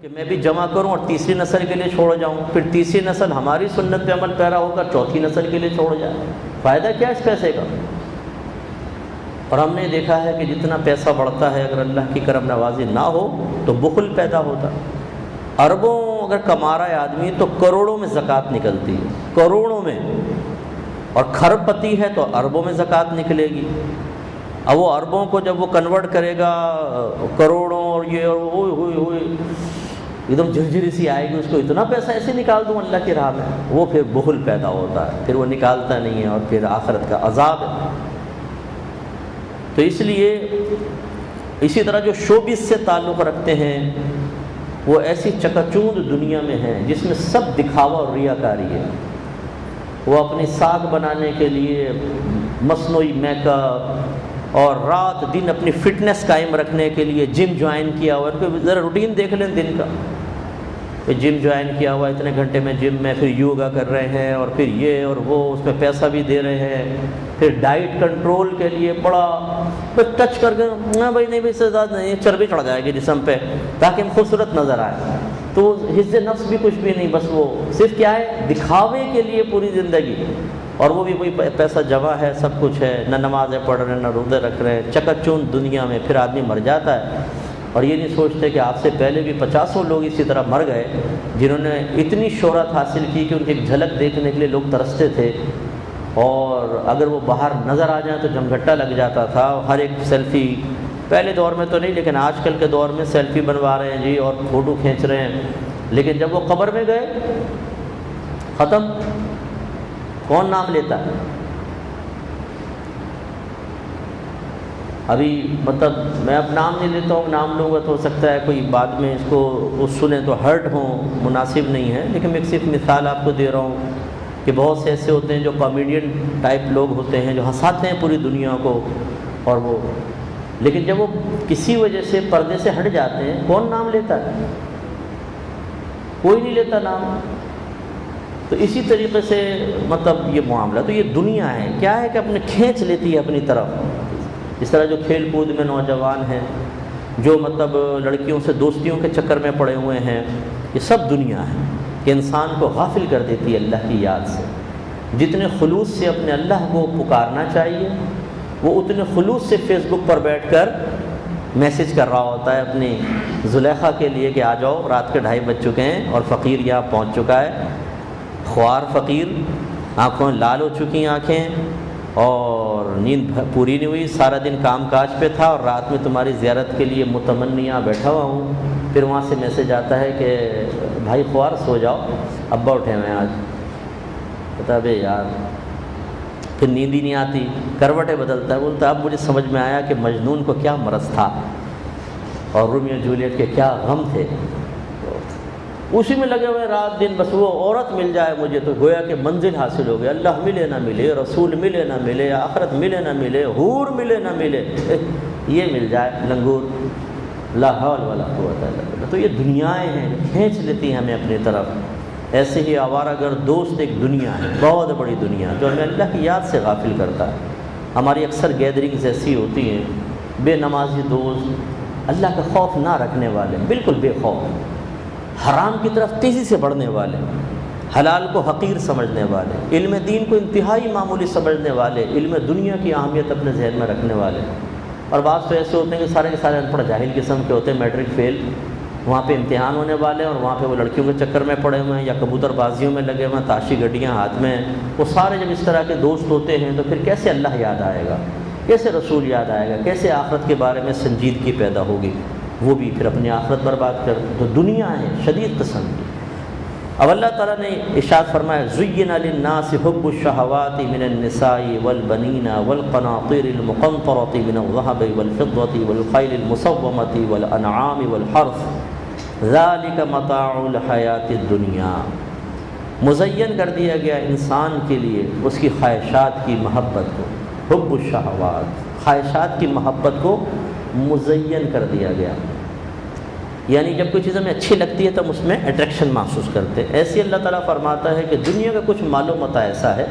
کہ میں بھی جمع کروں اور تیسری نسل کے لیے چھوڑ جاؤں، پھر تیسری نسل ہماری سنت پہ عمل پیرا ہو کر چوتھی نسل کے لیے چھوڑ جائے، فائدہ کیا اس پیسے کا؟ اور ہم نے دیکھا ہے کہ جتنا پیسہ بڑھتا ہے، اگر اللہ کی کرم نوازی نہ ہو تو بخل پیدا ہوتا۔ اربوں اگر کما رہا ہے آدمی تو کروڑوں میں زکوٰۃ نکلتی ہے، کروڑوں میں، اور کھرب پتی ہے تو اربوں میں زکوٰۃ نکلے گی۔ اب وہ اربوں کو جب وہ کنورٹ کرے گا کروڑوں اور یہ اور ہوئے ہوئے ایک دم جھرجھری سی آئے گی، اس کو اتنا پیسہ ایسے نکال دوں اللہ کی راہ میں، وہ پھر بخل پیدا ہوتا ہے، پھر وہ نکالتا نہیں ہے اور پھر آخرت کا عذاب ہے۔ تو اس لیے اسی طرح جو شوبز سے تعلق رکھتے ہیں وہ ایسی چکچوند دنیا میں ہیں جس میں سب دکھاوا اور ریاکاری ہے۔ وہ اپنی ساکھ بنانے کے لیے مصنوعی میک اپ اور رات دن اپنی فٹنس قائم رکھنے کے لیے جم جوائن کیا ہوا ہے۔ ان کو ذرا روٹین دیکھ لیں دن کا، کہ جم جوائن کیا ہوا اتنے گھنٹے میں جم میں، پھر یوگا کر رہے ہیں اور پھر یہ اور وہ، اس میں پیسہ بھی دے رہے ہیں، پھر ڈائٹ کنٹرول کے لیے بڑا بس ٹچ کر کے ہاں بھائی نہیں بھائی سے زیادہ نہیں، چربی چڑھ جائے گی جسم پہ تاکہ ہم خوبصورت نظر آئے۔ تو حفظ نفس بھی کچھ بھی نہیں، بس وہ صرف کیا ہے، دکھاوے کے لیے پوری زندگی، اور وہ بھی کوئی پیسہ جمع ہے، سب کچھ ہے، نہ نمازیں پڑھ رہے ہیں نہ روزے رکھ رہے ہیں، چکچون دنیا میں۔ پھر آدمی مر جاتا ہے اور یہ نہیں سوچتے کہ آپ سے پہلے بھی 50 لوگ اسی طرح مر گئے جنہوں نے اتنی شہرت حاصل کی کہ ان کی ایک جھلک دیکھنے کے لیے لوگ ترستے تھے، اور اگر وہ باہر نظر آ جائیں تو جمگھٹا لگ جاتا تھا۔ ہر ایک سیلفی، پہلے دور میں تو نہیں لیکن آج کل کے دور میں سیلفی بنوا رہے ہیں جی اور فوٹو کھینچ رہے ہیں، لیکن جب وہ قبر میں گئے ختم، کون نام لیتا ہے؟ ابھی مطلب میں اب نام نہیں لیتا ہوں، نام لوں گا تو ہو سکتا ہے کوئی بعد میں اس کو سنیں تو ہرٹ ہوں، مناسب نہیں ہے، لیکن میں صرف مثال آپ کو دے رہا ہوں کہ بہت سے ایسے ہوتے ہیں جو کامیڈین ٹائپ لوگ ہوتے ہیں جو ہنساتے ہیں پوری دنیا کو، اور وہ لیکن جب وہ کسی وجہ سے پردے سے ہٹ جاتے ہیں کون نام لیتا ہے؟ کوئی نہیں لیتا نام۔ تو اسی طریقے سے مطلب یہ معاملہ، تو یہ دنیا ہے کیا ہے کہ اپنے کھینچ لیتی ہے اپنی طرف۔ اس طرح جو کھیل کود میں نوجوان ہیں، جو مطلب لڑکیوں سے دوستیوں کے چکر میں پڑے ہوئے ہیں، یہ سب دنیا ہے کہ انسان کو غافل کر دیتی ہے اللہ کی یاد سے۔ جتنے خلوص سے اپنے اللہ کو پکارنا چاہیے، وہ اتنے خلوص سے فیس بک پر بیٹھ کر میسج کر رہا ہوتا ہے اپنی زلیخا کے لیے کہ آ جاؤ، رات کے 2:30 بج چکے ہیں اور فقیر یہاں پہنچ چکا ہے، خوار فقیر، آنکھوں لال ہو چکی آنکھیں، اور نیند پوری نہیں ہوئی، سارا دن کام کاج پہ تھا اور رات میں تمہاری زیارت کے لیے متمنیاں بیٹھا ہوا ہوں۔ پھر وہاں سے میسج آتا ہے کہ بھائی خوار سو جاؤ، ابا اٹھے ہوئے ہیں آج۔ بتا بے یار، پھر نیند ہی نہیں آتی، کروٹیں بدلتا ہے، بولتا اب مجھے سمجھ میں آیا کہ مجنون کو کیا مرض تھا اور رومیو جولیٹ کے کیا غم تھے۔ اسی میں لگے ہوئے رات دن، بس وہ عورت مل جائے مجھے تو گویا کہ منزل حاصل ہو گئی، اللہ ملے نہ ملے، رسول ملے نہ ملے، آخرت ملے نہ ملے، حور ملے نہ ملے، یہ مل جائے لنگور، لا حول ولا قوت الا باللہ۔ تو یہ دنیایں ہیں کھینچ لیتی ہیں ہمیں اپنی طرف۔ ایسے ہی آوارہ گر دوست ایک دنیا ہے، بہت بڑی دنیا، جو ہمیں اللہ کی یاد سے غافل کرتا ہے۔ ہماری اکثر گیدرنگز ایسی ہوتی ہیں، بے نمازی دوست، اللہ کا خوف نہ رکھنے والے، بالکل بے خوف، حرام کی طرف تیزی سے بڑھنے والے، حلال کو حقیر سمجھنے والے، علم دین کو انتہائی معمولی سمجھنے والے، علم دنیا کی اہمیت اپنے ذہن میں رکھنے والے۔ اور بعض تو ایسے ہوتے ہیں کہ سارے کے سارے ان پڑھ جاہل قسم کے ہوتے ہیں، میٹرک فیل، وہاں پہ امتحان ہونے والے ہیں اور وہاں پہ وہ لڑکیوں کے چکر میں پڑے ہوئے ہیں یا کبوتر بازیوں میں لگے ہوئے ہیں، تاشی گڈیاں ہاتھ میں ہیں۔ وہ سارے جب اس طرح کے دوست ہوتے ہیں تو پھر کیسے اللہ یاد آئے گا، کیسے رسول یاد آئے گا، کیسے آخرت کے بارے میں سنجیدگی پیدا ہوگی؟ وہ بھی پھر اپنی آخرت برباد کر۔ تو دنیا ہے شدید قسم کی۔ اب اللہ تعالیٰ نے ارشاد فرمایا زُيِّنَ لِلنَّاسِ حُبُّ الشَّهَوَاتِ مِنَ النِّسَاءِ وَالْبَنِينَ وَالْقَنَاطِيرِ الْمُقَنطَرَةِ مِنَ الذَّهَبِ وَالْفِضَّةِ وَالْخَيْلِ الْمُسَوَّمَةِ وَالْأَنْعَامِ وَالْحَرْثِ ذَلِكَ مَتَاعُ الْحَيَاةِ الدُّنْيَا۔ مزین کر دیا گیا انسان کے لیے اس کی خواہشات کی محبت کو، حب الشہوات، خواہشات کی محبت کو مزین کر دیا گیا، یعنی جب کوئی چیز ہمیں اچھی لگتی ہے تو ہم اس میں اٹریکشن محسوس کرتے ہیں۔ ایسے اللہ تعالیٰ فرماتا ہے کہ دنیا کا کچھ مال و متاع ایسا ہے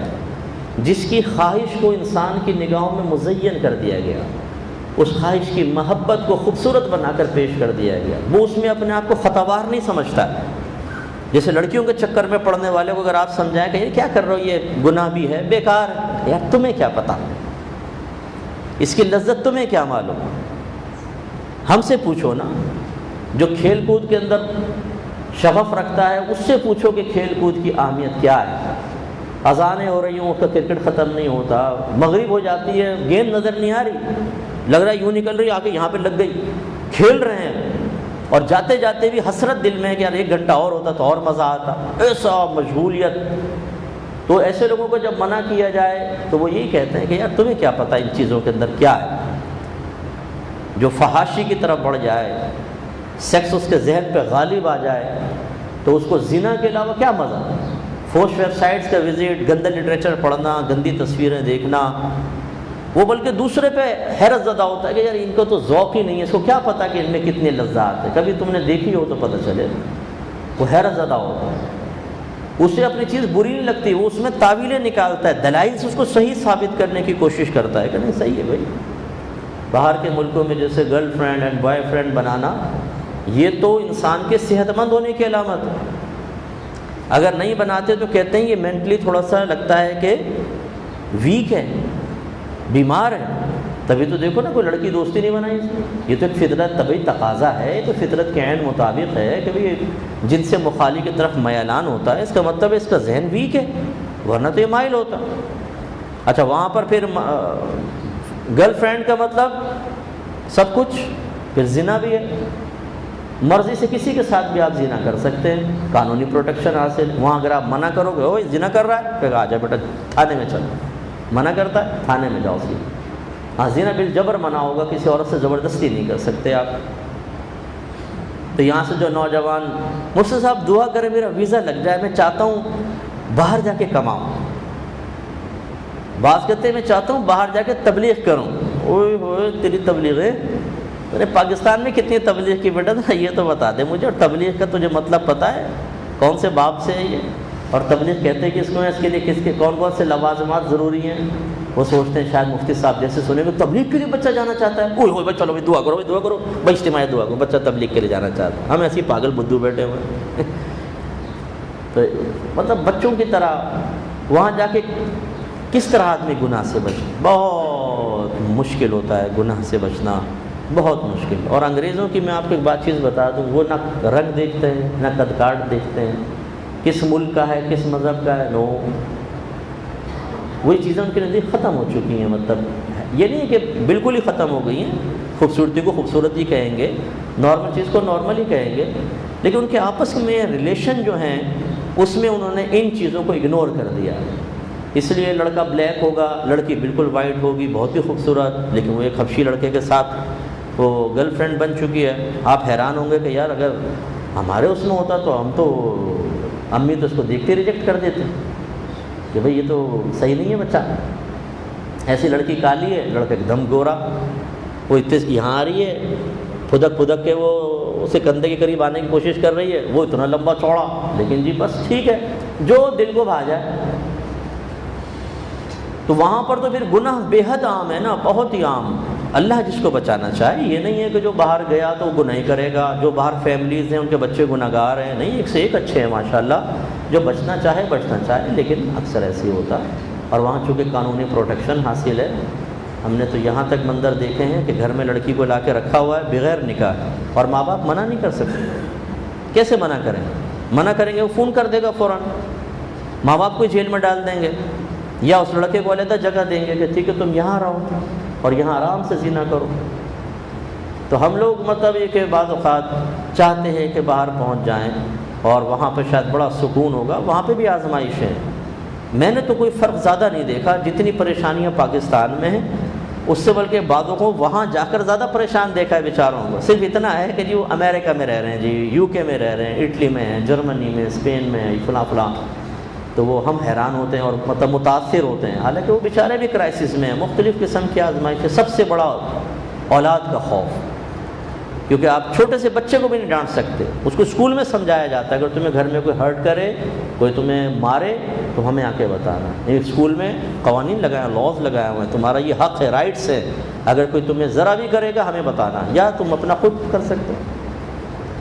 جس کی خواہش کو انسان کی نگاہوں میں مزین کر دیا گیا، اس خواہش کی محبت کو خوبصورت بنا کر پیش کر دیا گیا. وہ اس میں اپنے آپ کو خطاوار نہیں سمجھتا. جیسے لڑکیوں کے چکر میں پڑنے والے کو اگر آپ سمجھائیں کہ یہ کیا کر رہے ہو، یہ گناہ بھی ہے، بیکار ہے، یار تمہیں کیا پتہ، اس کی لذت تمہیں کیا معلوم. ہم سے پوچھو نا، جو کھیل کود کے اندر شغف رکھتا ہے اس سے پوچھو کہ کھیل کود کی اہمیت کیا ہے. اذانیں ہو رہی ہوں اس کا کرکٹ ختم نہیں ہوتا، مغرب ہو جاتی ہے گیند نظر نہیں آ رہی، لگ رہا ہے یوں نکل رہی، آگے یہاں پہ لگ گئی، کھیل رہے ہیں اور جاتے جاتے بھی حسرت دل میں ہے کہ یار 1 گھنٹہ اور ہوتا تو اور مزہ آتا. ایسا مشغولیت. تو ایسے لوگوں کو جب منع کیا جائے تو وہ یہی کہتے ہیں کہ یار تمہیں کیا پتہ ان چیزوں کے اندر کیا ہے. جو فحاشی کی طرف بڑھ جائے، سیکس اس کے ذہن پہ غالب آ جائے تو اس کو زنا کے علاوہ کیا مزہ. فوش ویب سائٹس کا وزٹ، گندا لٹریچر پڑھنا، گندی تصویریں دیکھنا، وہ بلکہ دوسرے پہ حیرت زدہ ہوتا ہے کہ یار ان کو تو ذوق ہی نہیں ہے، اس کو کیا پتہ کہ ان میں کتنی لذات ہے. کبھی تم نے دیکھی ہو تو پتہ چلے. وہ حیرت زدہ ہوتا ہے، اسے اپنی چیز بری نہیں لگتی، وہ اس میں تعویلیں نکالتا ہے، دلائل سے اس کو صحیح ثابت کرنے کی کوشش کرتا ہے کہ نہیں صحیح ہے بھائی. باہر کے ملکوں میں جیسے girl friend and boy friend بنانا، یہ تو انسان کے صحت مند ہونے کی علامت ہے. اگر نہیں بناتے تو کہتے ہیں یہ مینٹلی تھوڑا سا لگتا ہے کہ ویک ہے، بیمار ہے. تبھی تو دیکھو نا کوئی لڑکی دوستی نہیں بنائی. یہ تو ایک فطرت طبعی تقاضا ہے، یہ تو فطرت کے عین مطابق ہے کہ بھئی جن سے مخالی کی طرف میلان ہوتا ہے، اس کا مطلب ہے اس کا ذہن ویک ہے، ورنہ تو یہ مائل ہوتا. اچھا وہاں پر پھر گرل فرینڈ کا مطلب سب کچھ، پھر زنا بھی ہے. مرضی سے کسی کے ساتھ بھی آپ زنا کر سکتے ہیں، قانونی پروٹیکشن حاصل. وہاں اگر آپ منع کرو گے، اوہ زنا کر رہا ہے، پھر آ جائے بیٹا تھانے میں چلو. منع کرتا ہے تھانے میں جاؤ سیدھے. ہاں زنا بالجبر منع ہوگا، کسی عورت سے زبردستی نہیں کر سکتے آپ. تو یہاں سے جو نوجوان مجھ سے صاحب دعا کرے میرا ویزا لگ جائے، میں چاہتا ہوں باہر جا کے کماؤں. بعض کہتے ہیں میں چاہتا ہوں باہر جا کے تبلیغ کروں. اوئے ہوئے تیری تبلیغ ہے، ارے پاکستان میں کتنی تبلیغ کی بیٹا تھا یہ تو بتا دے مجھے. اور تبلیغ کا تجھے مطلب پتہ ہے کون سے باب سے ہے یہ؟ اور تبلیغ کہتے ہیں کہ اس کو اس کے لیے کس کے کون کون سے لوازمات ضروری ہیں. وہ سوچتے ہیں شاید مفتی صاحب جیسے سنے گے تبلیغ کے لیے بچہ جانا چاہتا ہے، اوئے ہوئے بھائی چلو بھائی دعا کرو، دعا کرو بھائی، اجتماعی دعا کرو، بچہ تبلیغ کے لیے جانا چاہتا ہے. ہم ایسے ہی پاگل بدھو بیٹھے ہوئے. تو مطلب بچوں کی طرح وہاں جا کے کس طرح آدمی گناہ سے بچے. بہت مشکل ہوتا ہے گناہ سے بچنا، بہت مشکل. اور انگریزوں کی میں آپ کو ایک بات چیز بتا دوں، وہ نہ رنگ دیکھتے ہیں نہ قد کاٹ دیکھتے ہیں، کس ملک کا ہے کس مذہب کا ہے، نو. وہی چیزیں ان کے نزدیک ختم ہو چکی ہیں. مطلب یہ نہیں کہ بالکل ہی ختم ہو گئی ہیں، خوبصورتی کو خوبصورتی کہیں گے، نارمل چیز کو نارمل ہی کہیں گے، لیکن ان کے آپس میں ریلیشن جو ہیں اس میں انہوں نے ان چیزوں کو اگنور کر دیا. اس لیے لڑکا بلیک ہوگا، لڑکی بالکل وائٹ ہوگی، بہت ہی خوبصورت، لیکن وہ ایک حبشی لڑکے کے ساتھ وہ گرل فرینڈ بن چکی ہے. آپ حیران ہوں گے کہ یار اگر ہمارے اس میں ہوتا تو ہم تو امی تو اس کو دیکھتے ریجیکٹ کر دیتے کہ بھئی یہ تو صحیح نہیں ہے بچہ. ایسی لڑکی کالی ہے، لڑکا ایک دم گورا، وہ اتنے یہاں آ رہی ہے، پھدک پھدک کے وہ اسے کندھے کے قریب آنے کی کوشش کر رہی ہے، وہ اتنا لمبا چوڑا، لیکن جی بس ٹھیک ہے جو دل کو بھا جائے. تو وہاں پر تو پھر گناہ بے حد عام ہے نا، بہت ہی عام. اللہ جس کو بچانا چاہے، یہ نہیں ہے کہ جو باہر گیا تو وہ گناہ ہی کرے گا، جو باہر فیملیز ہیں ان کے بچے گناہ گار ہیں، نہیں، ایک سے ایک اچھے ہیں ماشاءاللہ. جو بچنا چاہے بچنا چاہے، لیکن اکثر ایسے ہی ہوتا. اور وہاں چونکہ قانونی پروٹیکشن حاصل ہے، ہم نے تو یہاں تک منظر دیکھے ہیں کہ گھر میں لڑکی کو لا کے رکھا ہوا ہے بغیر نکاح، اور ماں باپ منع نہیں کر سکتے. کیسے منع کریں؟ منع کریں گے وہ فون کر دے گا فوراً، ماں باپ کو جیل میں ڈال دیں گے، یا اس لڑکے کو علیحدہ جگہ دیں گے کہ ٹھیک ہے تم یہاں رہو اور یہاں آرام سے زنا کرو. تو ہم لوگ مطلب یہ کہ بعض اوقات چاہتے ہیں کہ باہر پہنچ جائیں اور وہاں پہ شاید بڑا سکون ہوگا. وہاں پہ بھی آزمائش ہے. میں نے تو کوئی فرق زیادہ نہیں دیکھا، جتنی پریشانیاں پاکستان میں ہیں اس سے بلکہ بعضوں کو وہاں جا کر زیادہ پریشان دیکھا ہے بیچاروں کو. صرف اتنا ہے کہ جی وہ امریکہ میں رہ رہے ہیں، جی UK میں رہ رہے ہیں، اٹلی میں ہیں، جرمنی میں، اسپین میں ہیں، فلاں فلاں. تو وہ ہم حیران ہوتے ہیں اور مطلب متاثر ہوتے ہیں، حالانکہ وہ بیچارے بھی کرائسس میں ہیں. مختلف قسم کی آزمائش ہے. سب سے بڑا اولاد کا خوف، کیونکہ آپ چھوٹے سے بچے کو بھی نہیں ڈانٹ سکتے. اس کو اسکول میں سمجھایا جاتا ہے اگر تمہیں گھر میں کوئی ہرٹ کرے، کوئی تمہیں مارے تو ہمیں آ کے بتانا. ایک اسکول میں قوانین لگائے ہیں، لاز لگائے ہوئے ہیں، تمہارا یہ حق ہے، رائٹس ہے. اگر کوئی تمہیں ذرا بھی کرے گا ہمیں بتانا، یا تم اپنا خود کر سکتے ہو۔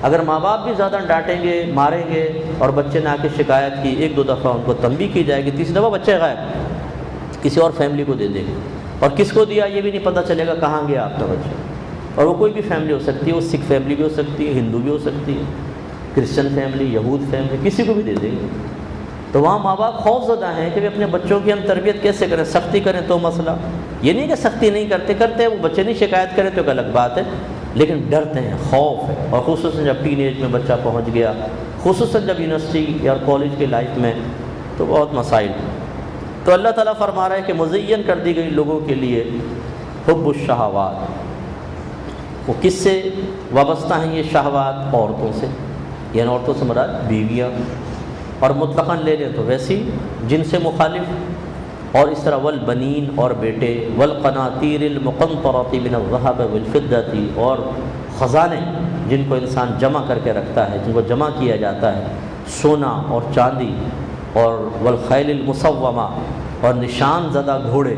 اگر ماں باپ بھی زیادہ ڈانٹیں گے، ماریں گے، اور بچے نے آ کے شکایت کی، ایک دو دفعہ ان کو تنبیہ کی جائے گی، تیسری دفعہ بچے غائب، کسی اور فیملی کو دے دیں گے، اور کس کو دیا یہ بھی نہیں پتہ چلے گا کہاں گیا آپ کا بچہ۔ اور وہ کوئی بھی فیملی ہو سکتی ہے، وہ سکھ فیملی بھی ہو سکتی ہے، ہندو بھی ہو سکتی ہے، کرسچن فیملی، یہود فیملی، کسی کو بھی دے دیں گے۔ تو وہاں ماں باپ خوف زدہ ہیں کہ اپنے بچوں کی ہم تربیت کیسے کریں، سختی کریں تو مسئلہ، یہ نہیں کہ سختی نہیں کرتے وہ بچے نہیں شکایت کریں تو ایک الگ بات ہے، لیکن ڈرتے ہیں، خوف ہے، اور خصوصاً جب ٹین ایج میں بچہ پہنچ گیا، خصوصاً جب یونیورسٹی یا کالج کے لائف میں، تو بہت مسائل۔ تو اللہ تعالیٰ فرما رہا ہے کہ مزین کر دی گئی لوگوں کے لیے حب الشہوات۔ وہ کس سے وابستہ ہیں یہ شہوات؟ عورتوں سے، یعنی عورتوں سے مراد بیویاں، اور مطلقاً لے لیں تو ویسی جن سے مخالف، اور اس طرح والبنین، اور بیٹے، والقناطیر المقنطرۃ من الذهب والفضة، اور خزانے جن کو انسان جمع کر کے رکھتا ہے، جن کو جمع کیا جاتا ہے، سونا اور چاندی، اور والخیل المسومہ، اور نشان زدہ گھوڑے،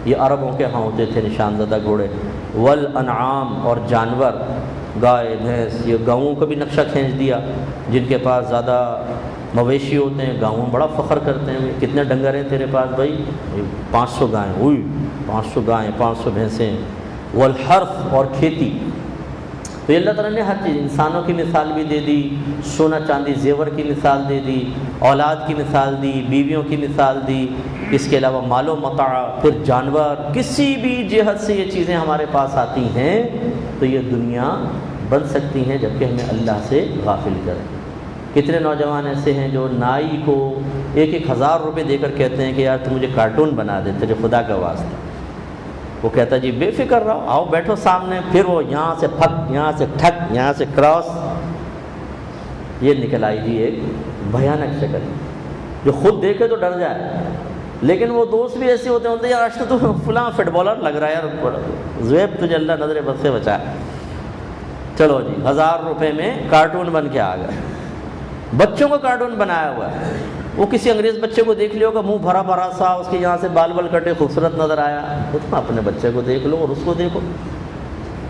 یہ عربوں کے ہاں ہوتے تھے نشان زدہ گھوڑے، والانعام، اور جانور، گائے بھینس، یہ گاؤں کو بھی نقشہ کھینچ دیا، جن کے پاس زیادہ مویشی ہوتے ہیں، گاؤں بڑا فخر کرتے ہیں، کتنے ڈنگر ہیں تیرے پاس بھائی؟ 500 گائیں، 500 گائیں، 500 بھینسیں، والحرث، اور کھیتی۔ تو اللہ تعالیٰ نے ہر چیز، انسانوں کی مثال بھی دے دی، سونا چاندی زیور کی مثال دے دی، اولاد کی مثال دی، بیویوں کی مثال دی، اس کے علاوہ مال و متاع، پھر جانور، کسی بھی جہت سے یہ چیزیں ہمارے پاس آتی ہیں تو یہ دنیا بن سکتی ہیں، جبکہ ہمیں اللہ سے غافل کریں۔ کتنے نوجوان ایسے ہیں جو نائی کو 1,000 روپے دے کر کہتے ہیں کہ یار تم مجھے کارٹون بنا دے تیرے خدا کا واسطہ، وہ کہتا ہے جی بے فکر رہو، آؤ بیٹھو سامنے، پھر وہ یہاں سے پھک، یہاں سے ٹھک، یہاں سے کراس، یہ نکل آئی جی ایک بھیانک شکل، جو خود دیکھے تو ڈر جائے، لیکن وہ دوست بھی ایسے ہوتے ہیں یار آج تو فلاں فٹ بالر لگ رہا ہے یار، زویب تجھے اللہ نظر بد سے بچائے، چلو جی 1000 روپے میں کارٹون بن کے آ گئے۔ بچوں کو کارٹون بنایا ہوا ہے، وہ کسی انگریز بچے کو دیکھ لیو گا، منہ بھرا بھرا سا، اس کے یہاں سے بال بال کٹے، خوبصورت نظر آیا، تو تم اپنے بچے کو دیکھ لو اور اس کو دیکھو،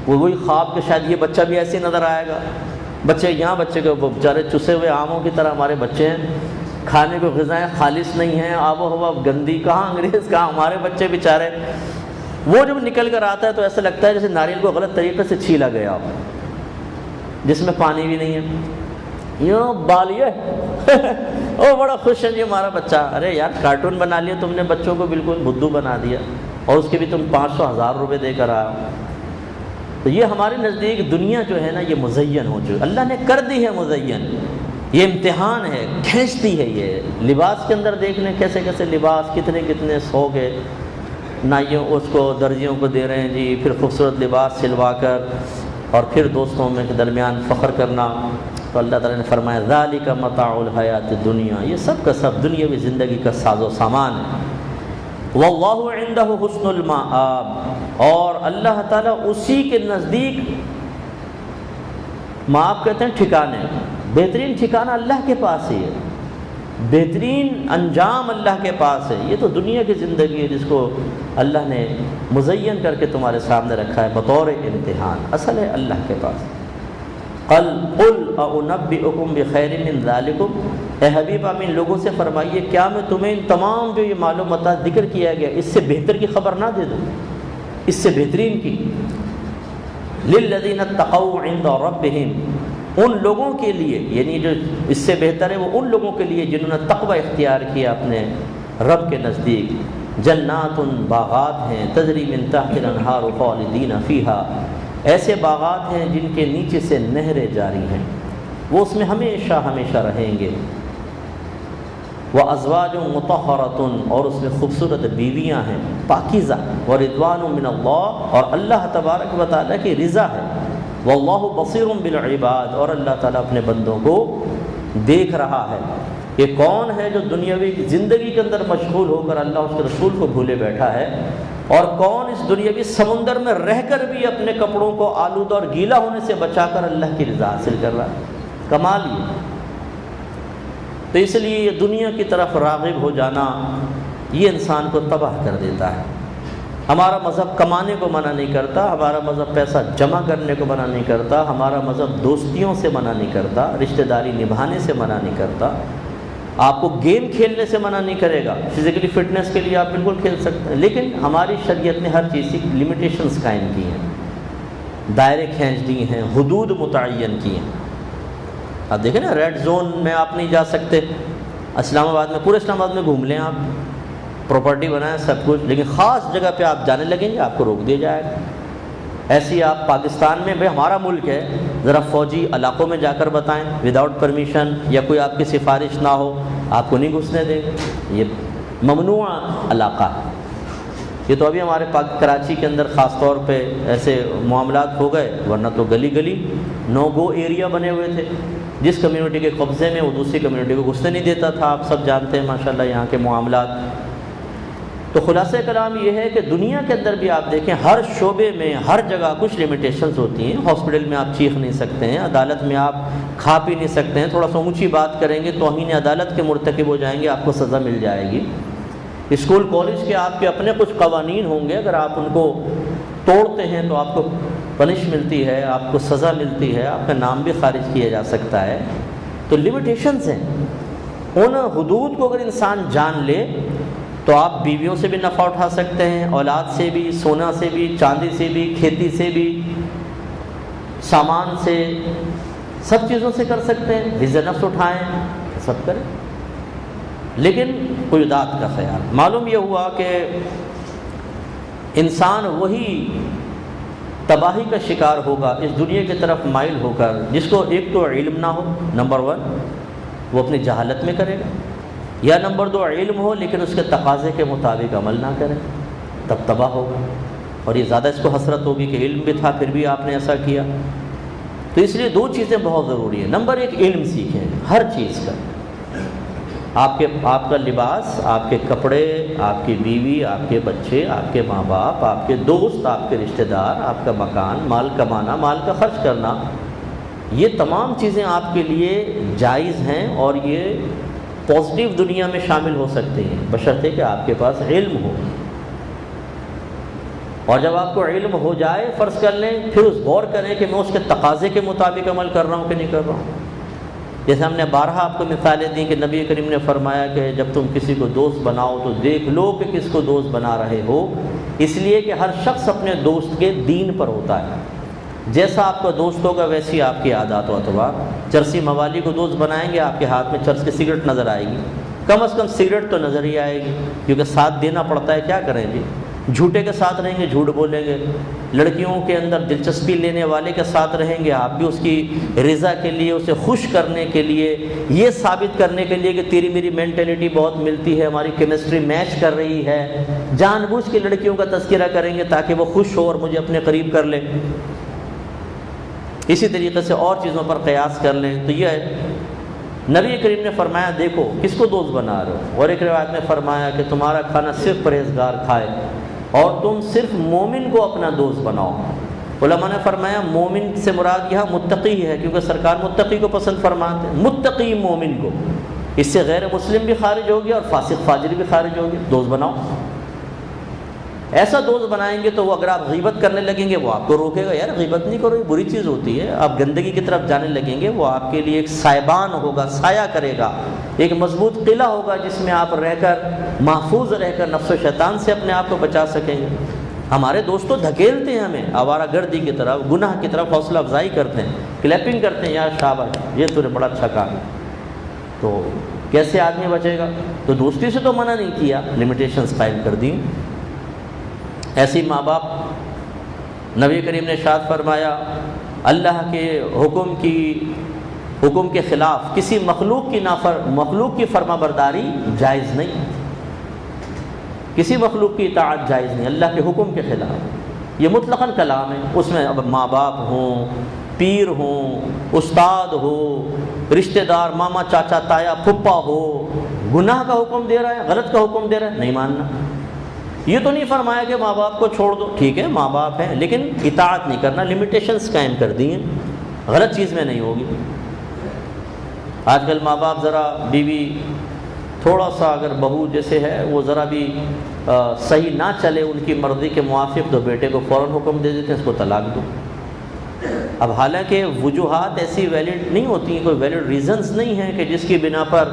وہی خواب کہ شاید یہ بچہ بھی ایسے نظر آئے گا۔ بچے یہاں، بچے کے بیچارے چسے ہوئے آموں کی طرح ہمارے بچے ہیں، کھانے کو غذائیں خالص نہیں ہیں، آب و ہوا گندی، کہاں انگریز کہاں ہمارے بچے بیچارے۔ وہ جب نکل کر آتا ہے تو ایسا لگتا ہے جیسے ناریل کو غلط طریقے سے چھیلا گیا ہو، جس میں پانی بھی نہیں ہے، یوں بالیے او بڑا خوش ہے جی ہمارا بچہ۔ ارے یار کارٹون بنا لیا تم نے، بچوں کو بالکل بدھو بنا دیا، اور اس کے بھی تم 500,000 روپے دے کر آؤ۔ تو یہ ہمارے نزدیک دنیا جو ہے نا یہ مزین ہو چکی، اللہ نے کر دی ہے مزین، یہ امتحان ہے، کھینچتی ہے۔ یہ لباس کے اندر دیکھ لیں کیسے کیسے لباس، کتنے کتنے سو کے نائیوں اس کو درزیوں کو دے رہے ہیں جی، پھر خوبصورت لباس سلوا کر، اور پھر دوستوں میں کے درمیان فخر کرنا۔ تو اللہ تعالیٰ نے فرمایا ذالک متاع الحیات الدنیا، یہ سب کا سب دنیاوی زندگی کا ساز و سامان ہے۔ واللہ عندہ حسن المآب، اور اللہ تعالیٰ اسی کے نزدیک، مآب کہتے ہیں ٹھکانے، بہترین ٹھکانہ اللہ کے پاس ہی ہے، بہترین انجام اللہ کے پاس ہے۔ یہ تو دنیا کی زندگی ہے جس کو اللہ نے مزین کر کے تمہارے سامنے رکھا ہے بطور امتحان، اصل ہے اللہ کے پاس۔ قل اعنبئکم بخیر من ذالکم، اے حبیب آپ ان لوگوں سے فرمائیے کیا میں تمہیں ان تمام جو یہ معلومات ذکر کیا گیا اس سے بہتر کی خبر نہ دے دوں، اس سے بہترین کی؟ للذین اتقوا عند ربہم، ان لوگوں کے لیے، یعنی جو اس سے بہتر ہے وہ ان لوگوں کے لیے جنہوں نے تقوی اختیار کیا اپنے رب کے نزدیک، جنات، باغات ہیں، تجری من تحت الانہار خالدین فیہا، ایسے باغات ہیں جن کے نیچے سے نہریں جاری ہیں، وہ اس میں ہمیشہ ہمیشہ رہیں گے۔ وازواج مطہرۃ، اور اس میں خوبصورت بیویاں ہیں پاکیزہ، ورضوان من اللہ، اور اللہ تبارک و تعالیٰ کی رضا ہے، واللہ بصیر بالعباد، اور اللہ تعالیٰ اپنے بندوں کو دیکھ رہا ہے۔ یہ کون ہے جو دنیاوی زندگی کے اندر مشغول ہو کر اللہ اس کے رسول کو بھولے بیٹھا ہے، اور کون اس دنیاوی سمندر میں رہ کر بھی اپنے کپڑوں کو آلودہ اور گیلا ہونے سے بچا کر اللہ کی رضا حاصل کر رہا ہے؟ کمال یہ۔ تو اس لیے یہ دنیا کی طرف راغب ہو جانا یہ انسان کو تباہ کر دیتا ہے۔ ہمارا مذہب کمانے کو منع نہیں کرتا، ہمارا مذہب پیسہ جمع کرنے کو منع نہیں کرتا، ہمارا مذہب دوستیوں سے منع نہیں کرتا، رشتہ داری نبھانے سے منع نہیں کرتا، آپ کو گیم کھیلنے سے منع نہیں کرے گا، فزیکلی فٹنس کے لیے آپ بالکل کھیل سکتے ہیں، لیکن ہماری شریعت نے ہر چیز کی لمیٹیشنز قائم کی ہیں، دائرے کھینچ دیے ہیں، حدود متعین کی ہیں۔ آپ دیکھیں نا، ریڈ زون میں آپ نہیں جا سکتے، اسلام آباد میں، پورے اسلام آباد میں گھوم لیں آپ، پراپرٹی بنائیں سب کچھ، لیکن خاص جگہ پہ آپ جانے لگیں گے آپ کو روک دیا جائے گا۔ ایسی آپ پاکستان میں، بھائی ہمارا ملک ہے، ذرا فوجی علاقوں میں جا کر بتائیں، وداؤٹ پرمیشن یا کوئی آپ کی سفارش نہ ہو، آپ کو نہیں گھسنے دیں گے، یہ ممنوع علاقہ ہے۔ یہ تو ابھی ہمارے کراچی کے اندر خاص طور پہ ایسے معاملات ہو گئے، ورنہ تو گلی گلی نو گو ایریا بنے ہوئے تھے، جس کمیونٹی کے قبضے میں وہ دوسری کمیونٹی کو گھسنے نہیں دیتا تھا۔ آپ سب جانتے ہیں ماشاءاللہ یہاں کے معاملات۔ تو خلاصہ کلام یہ ہے کہ دنیا کے اندر بھی آپ دیکھیں، ہر شعبے میں ہر جگہ کچھ لمیٹیشنز ہوتی ہیں۔ ہاسپٹل میں آپ چیخ نہیں سکتے ہیں، عدالت میں آپ کھا پی نہیں سکتے ہیں، تھوڑا سا اونچی بات کریں گے توہین عدالت کے مرتکب ہو جائیں گے، آپ کو سزا مل جائے گی۔ اسکول کالج کے آپ کے اپنے کچھ قوانین ہوں گے، اگر آپ ان کو توڑتے ہیں تو آپ کو پنش ملتی ہے، آپ کو سزا ملتی ہے، آپ کا نام بھی خارج کیا جا سکتا ہے۔ تو لمیٹیشنز ہیں، ان حدود کو اگر انسان جان لے تو آپ بیویوں سے بھی نفع اٹھا سکتے ہیں، اولاد سے بھی، سونا سے بھی، چاندی سے بھی، کھیتی سے بھی، سامان سے، سب چیزوں سے کر سکتے ہیں۔ حفظ نفس اٹھائیں، سب کریں، لیکن قیودات کا خیال۔ معلوم یہ ہوا کہ انسان وہی تباہی کا شکار ہوگا اس دنیا کی طرف مائل ہو کر جس کو ایک تو علم نہ ہو، نمبر 1 وہ اپنی جہالت میں کرے گا، یا نمبر 2 علم ہو لیکن اس کے تقاضے کے مطابق عمل نہ کرے، تب تباہ ہوگا۔ اور یہ زیادہ اس کو حسرت ہوگی کہ علم بھی تھا پھر بھی آپ نے ایسا کیا۔ تو اس لیے 2 چیزیں بہت ضروری ہیں۔ نمبر 1 علم سیکھیں ہر چیز کا، آپ کا لباس، آپ کے کپڑے، آپ کی بیوی، آپ کے بچے، آپ کے ماں باپ، آپ کے دوست، آپ کے رشتہ دار، آپ کا مکان، مال کمانا، مال کا خرچ کرنا، یہ تمام چیزیں آپ کے لیے جائز ہیں اور یہ پازیٹیو دنیا میں شامل ہو سکتے ہیں، بشرطے کہ آپ کے پاس علم ہو۔ اور جب آپ کو علم ہو جائے، فرض کر لیں، پھر اس غور کریں کہ میں اس کے تقاضے کے مطابق عمل کر رہا ہوں کہ نہیں کر رہا ہوں۔ جیسے ہم نے بارہا آپ کو مثالیں دیں کہ نبی کریم نے فرمایا کہ جب تم کسی کو دوست بناؤ تو دیکھ لو کہ کس کو دوست بنا رہے ہو، اس لیے کہ ہر شخص اپنے دوست کے دین پر ہوتا ہے۔ جیسا آپ کا دوست ہوگا ویسی آپ کی عادات و اطوار۔ چرسی موالی کو دوست بنائیں گے، آپ کے ہاتھ میں چرس کی سگریٹ نظر آئے گی، کم از کم سگریٹ تو نظر ہی آئے گی، کیونکہ ساتھ دینا پڑتا ہے، کیا کریں جی۔ جھوٹے کے ساتھ رہیں گے، جھوٹ بولیں گے۔ لڑکیوں کے اندر دلچسپی لینے والے کے ساتھ رہیں گے، آپ بھی اس کی رضا کے لیے، اسے خوش کرنے کے لیے، یہ ثابت کرنے کے لیے کہ تیری میری مینٹلٹی بہت ملتی ہے، ہماری کیمسٹری میچ کر رہی ہے، جان بوجھ کے لڑکیوں کا تذکرہ کریں گے تاکہ وہ خوش ہو اور مجھے اپنے قریب کر لے۔ اسی طریقے سے اور چیزوں پر قیاس کر لیں۔ تو یہ ہے نبی کریم نے فرمایا دیکھو کس کو دوست بنا رہے ہو، اور ایک روایت میں فرمایا کہ تمہارا کھانا صرف پرہیزگار کھائے اور تم صرف مومن کو اپنا دوست بناؤ۔ علماء نے فرمایا مومن سے مراد یہاں متقی ہے، کیونکہ سرکار متقی کو پسند فرماتے ہیں، متقی مومن کو۔ اس سے غیر مسلم بھی خارج ہو گیا اور فاسق فاجر بھی خارج ہو گیا۔ دوست بناؤ، ایسا دوست بنائیں گے تو وہ اگر آپ غیبت کرنے لگیں گے وہ آپ کو روکے گا، یار غیبت نہیں کرو، یہ بری چیز ہوتی ہے۔ آپ گندگی کی طرف جانے لگیں گے، وہ آپ کے لیے ایک سائبان ہوگا، سایہ کرے گا، ایک مضبوط قلعہ ہوگا جس میں آپ رہ کر محفوظ رہ کر نفس و شیطان سے اپنے آپ کو بچا سکیں گے۔ ہمارے دوستوں دھکیلتے ہیں ہمیں آوارہ گردی کی طرف، گناہ کی طرف، حوصلہ افزائی کرتے ہیں، کلیپنگ کرتے ہیں، یار شاباش یہ تو نے بڑا اچھا کام ہے۔ تو کیسے آدمی بچے گا؟ تو دوستی سے تو منع نہیں کیا، لمیٹیشنز قائم کر دی۔ ایسی ماں باپ، نبی کریم نے ارشاد فرمایا اللہ کے حکم کے خلاف کسی مخلوق کی فرما برداری جائز نہیں، کسی مخلوق کی اطاعت جائز نہیں، اللہ کے حکم کے خلاف۔ یہ مطلقاً کلام ہے، اس میں اب ماں باپ ہوں، پیر ہوں، استاد ہو، رشتہ دار، ماما چاچا تایا پھپھا ہو، گناہ کا حکم دے رہا ہے، غلط کا حکم دے رہا ہے، نہیں ماننا۔ یہ تو نہیں فرمایا کہ ماں باپ کو چھوڑ دو، ٹھیک ہے ماں باپ ہیں لیکن اطاعت نہیں کرنا، لمیٹیشنز قائم کر دی ہیں، غلط چیز میں نہیں ہوگی۔ آج کل ماں باپ ذرا بیوی تھوڑا سا اگر بہو جیسے ہے وہ ذرا بھی صحیح نہ چلے ان کی مرضی کے موافق تو بیٹے کو فوراً حکم دے دیتے ہیں اس کو طلاق دو۔ اب حالانکہ وجوہات ایسی ویلڈ نہیں ہوتی ہیں، کوئی ویلڈ ریزنز نہیں ہیں کہ جس کی بنا پر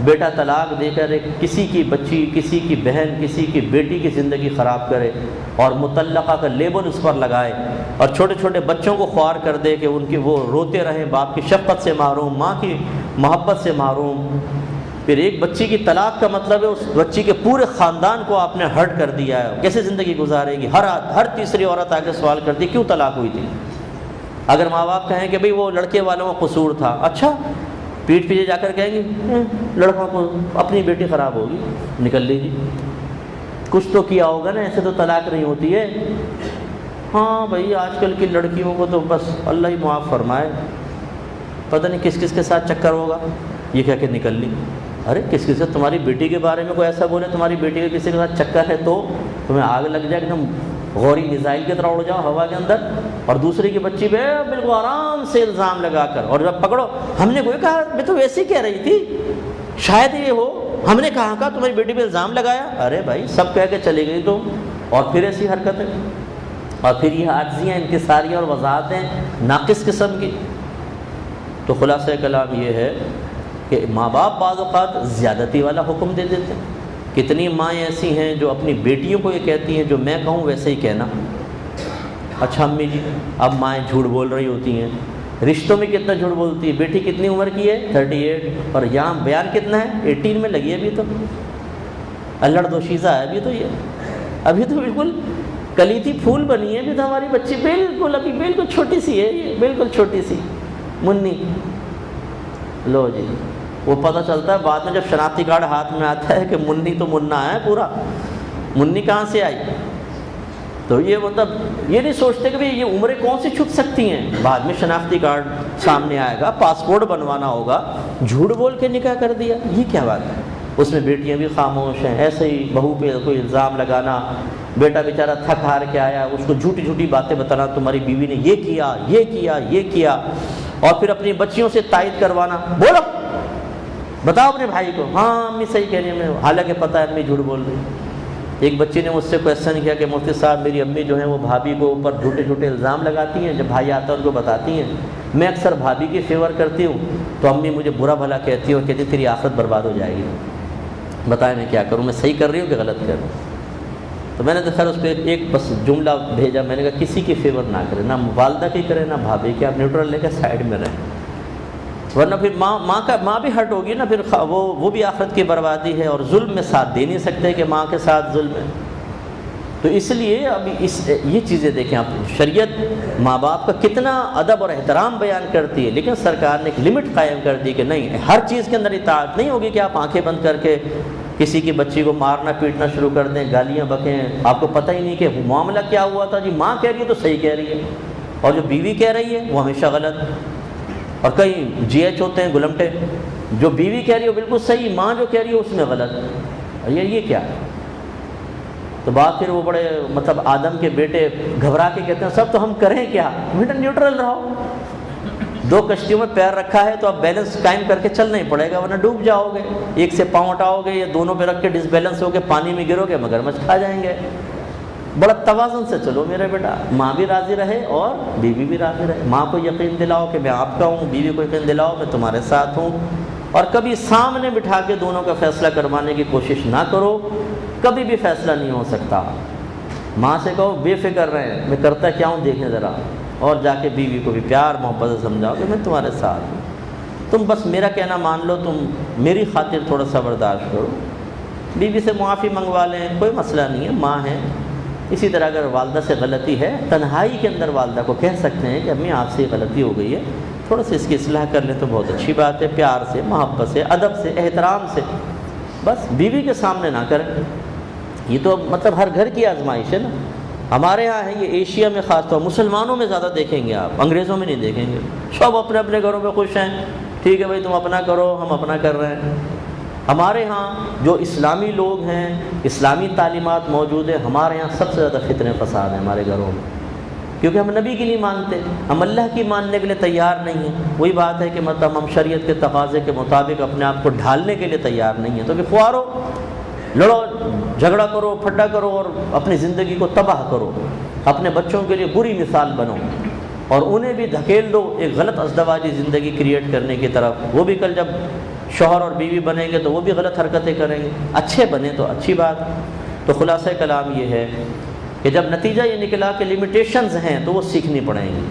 بیٹا طلاق دے کر ایک کسی کی بچی، کسی کی بہن، کسی کی بیٹی کی زندگی خراب کرے اور مطلقہ کا لیبل اس پر لگائے اور چھوٹے چھوٹے بچوں کو خوار کر دے کہ ان کی وہ روتے رہیں، باپ کی شفقت سے محروم، ماں کی محبت سے محروم۔ پھر ایک بچی کی طلاق کا مطلب ہے اس بچی کے پورے خاندان کو آپ نے ہرٹ کر دیا ہے، کیسے زندگی گزارے گی؟ ہر تیسری عورت آ کے سوال کرتی کیوں طلاق ہوئی تھی؟ اگر ماں باپ کہیں کہ بھئی وہ لڑکے والوں کا قصور تھا، اچھا پیٹھ پیچھے جا کر کہیں گے لڑکوں کو اپنی بیٹی خراب ہوگی، نکل لیجیے، کچھ تو کیا ہوگا نا، ایسے تو طلاق نہیں ہوتی ہے۔ ہاں بھئی آج کل کی لڑکیوں کو تو بس اللہ ہی معاف فرمائے، پتہ نہیں کس کس کے ساتھ چکر ہوگا، یہ کہہ کے نکل لی۔ ارے کس کس سے تمہاری بیٹی کے بارے میں کوئی ایسا بولے تمہاری بیٹی کے کسی کے ساتھ چکر ہے تو تمہیں آگ لگ جائے، ایک دم غوری میزائل کی طرح اڑ جاؤ ہوا کے اندر، اور دوسری کی بچی پہ بالکل آرام سے الزام لگا کر، اور جب پکڑو ہم نے کوئی کہا میں تو ویسے ہی کہہ رہی تھی، شاید یہ ہو، ہم نے کہا تمہاری بیٹی پہ الزام لگایا۔ ارے بھائی سب کہہ کے چلی گئی تم، اور پھر ایسی حرکتیں، اور پھر یہ عاجزیاں، انکساریاں اور وضاحتیں ناقص قسم کی۔ تو خلاصہ کلام یہ ہے کہ ماں باپ بعض اوقات زیادتی والا حکم دے دیتے ہیں۔ کتنی مائیں ایسی ہیں جو اپنی بیٹیوں کو یہ کہتی ہیں جو میں کہوں ویسے ہی کہنا۔ اچھا امی جی، اب مائیں جھوٹ بول رہی ہوتی ہیں، رشتوں میں کتنا جھوٹ بولتی ہے، بیٹی کتنی عمر کی ہے 38، اور یہاں بیان کتنا ہے 18 میں لگی ہے ابھی تو، الڑ دوشیزہ ہے ابھی تو، یہ ابھی تو بالکل کلی تھی پھول بنی ہے ابھی تو ہماری بچی، بالکل ابھی بالکل چھوٹی سی ہے، یہ بالکل چھوٹی سی منی۔ لو جی وہ پتہ چلتا ہے بعد میں جب شناختی کارڈ ہاتھ میں آتا ہے کہ منی تو منا ہے پورا، منی کہاں سے آئی؟ تو یہ مطلب یہ نہیں سوچتے کہ یہ عمریں کون سی چھپ سکتی ہیں، بعد میں شناختی کارڈ سامنے آئے گا، پاسپورٹ بنوانا ہوگا، جھوٹ بول کے نکاح کر دیا، یہ کیا بات ہے؟ اس میں بیٹیاں بھی خاموش ہیں، ایسے ہی بہو پہ کوئی الزام لگانا، بیٹا بیچارہ تھک ہار کے آیا اس کو جھوٹی جھوٹی باتیں بتانا، تمہاری بیوی نے یہ کیا یہ کیا یہ کیا، اور پھر اپنی بچیوں سے تائید کروانا، بولو بتاؤ اپنے بھائی کو، ہاں امی صحیح کہہ رہی ہیں، حالانکہ پتہ ہے امی جھوٹ بول رہی۔ ایک بچی نے مجھ سے کویسچن کیا کہ مفتی صاحب میری امی جو ہیں وہ بھابھی کو اوپر جھوٹے جھوٹے الزام لگاتی ہیں، جب بھائی آتا ہے ان کو بتاتی ہیں، میں اکثر بھابھی کی فیور کرتی ہوں تو امی مجھے برا بھلا کہتی ہے اور کہتی تیری آخرت برباد ہو جائے گی، بتائیں میں کیا کروں، میں صحیح کر رہی ہوں کہ غلط کر رہی ہوں؟ تو میں نے تو خیر اس پہ ایک بس جملہ بھیجا، میں نے کہا کسی کی فیور نہ کرے، نہ والدہ کی کرے نہ بھابھی کی، آپ نیوٹرل لے کے سائڈ میں رہیں، ورنہ پھر ماں بھی ہرٹ ہوگی نا، پھر وہ بھی آخرت کی بربادی ہے، اور ظلم میں ساتھ دے نہیں سکتے کہ ماں کے ساتھ ظلم ہے۔ تو اس لیے اب یہ چیزیں دیکھیں آپ، شریعت ماں باپ کا کتنا ادب اور احترام بیان کرتی ہے، لیکن سرکار نے ایک لمٹ قائم کر دی کہ نہیں، ہر چیز کے اندر اطاعت نہیں ہوگی کہ آپ آنکھیں بند کر کے کسی کی بچی کو مارنا پیٹنا شروع کر دیں، گالیاں بکیں، آپ کو پتہ ہی نہیں کہ معاملہ کیا ہوا تھا، جی ماں کہہ رہی ہے تو صحیح کہہ رہی ہے، اور جو بیوی کہہ رہی ہے وہ ہمیشہ غلط۔ اور کئی جی ایچ ہوتے ہیں گلمٹے، جو بیوی کہہ رہی ہے بالکل صحیح، ماں جو کہہ رہی ہے اس میں غلط، یہ کیا ہے؟ تو بات پھر وہ بڑے مطلب آدم کے بیٹے گھبرا کے کہتے ہیں سب تو ہم کریں کیا، بیٹا نیوٹرل رہو، دو کشتیوں میں پیر رکھا ہے تو اب بیلنس قائم کر کے چلنا ہی پڑے گا ورنہ ڈوب جاؤ گے، ایک سے پاؤں اٹھاؤ گے یا دونوں پہ رکھ کے ڈس بیلنس ہو کے پانی میں گرو گے مگرمچھ کھا جائیں گے۔ بڑا توازن سے چلو میرے بیٹا، ماں بھی راضی رہے اور بیوی بھی راضی رہے، ماں کو یقین دلاؤ کہ میں آپ کا ہوں، بیوی کو یقین دلاؤ میں تمہارے ساتھ ہوں، اور کبھی سامنے بٹھا کے دونوں کا فیصلہ کروانے کی کوشش نہ کرو، کبھی بھی فیصلہ نہیں ہو سکتا۔ ماں سے کہو بے فکر رہیں، میں کرتا کیا ہوں دیکھیں ذرا، اور جا کے بیوی کو بھی پیار محبت سے سمجھاؤ کہ میں تمہارے ساتھ ہوں، تم بس میرا کہنا مان لو، تم میری خاطر تھوڑا سا برداشت کرو، بیوی سے معافی منگوا لیں، کوئی مسئلہ نہیں ہے، ماں ہے۔ اسی طرح اگر والدہ سے غلطی ہے، تنہائی کے اندر والدہ کو کہہ سکتے ہیں کہ امی آپ سے غلطی ہو گئی ہے، تھوڑا سا اس کی اصلاح کر لیں تو بہت اچھی بات ہے، پیار سے محبت سے ادب سے احترام سے، بس بیوی کے سامنے نہ کریں۔ یہ تو مطلب ہر گھر کی آزمائش ہے نا، ہمارے ہاں ہے یہ، ایشیا میں خاص طور مسلمانوں میں زیادہ دیکھیں گے آپ، انگریزوں میں نہیں دیکھیں گے، سب اپنے اپنے گھروں میں خوش ہیں، ٹھیک ہے بھائی تم اپنا کرو ہم اپنا کر رہے ہیں۔ ہمارے ہاں جو اسلامی لوگ ہیں، اسلامی تعلیمات موجود ہیں، ہمارے ہاں سب سے زیادہ فتنے فساد ہیں ہمارے گھروں میں، کیونکہ ہم نبی کی نہیں مانتے، ہم اللہ کی ماننے کے لیے تیار نہیں ہیں۔ وہی بات ہے کہ مطلب ہم شریعت کے تقاضے کے مطابق اپنے آپ کو ڈھالنے کے لیے تیار نہیں ہیں، تو کہ خوارو، لڑو، جھگڑا کرو، پھڈا کرو اور اپنی زندگی کو تباہ کرو، اپنے بچوں کے لیے بری مثال بنو اور انہیں بھی دھکیل دو ایک غلط ازدواجی زندگی کریٹ کرنے کی طرف۔ وہ بھی کل جب شوہر اور بیوی بنیں گے تو وہ بھی غلط حرکتیں کریں گے، اچھے بنے تو اچھی بات۔ تو خلاصہ کلام یہ ہے کہ جب نتیجہ یہ نکلا کہ لمیٹیشنز ہیں تو وہ سیکھنی پڑیں گی۔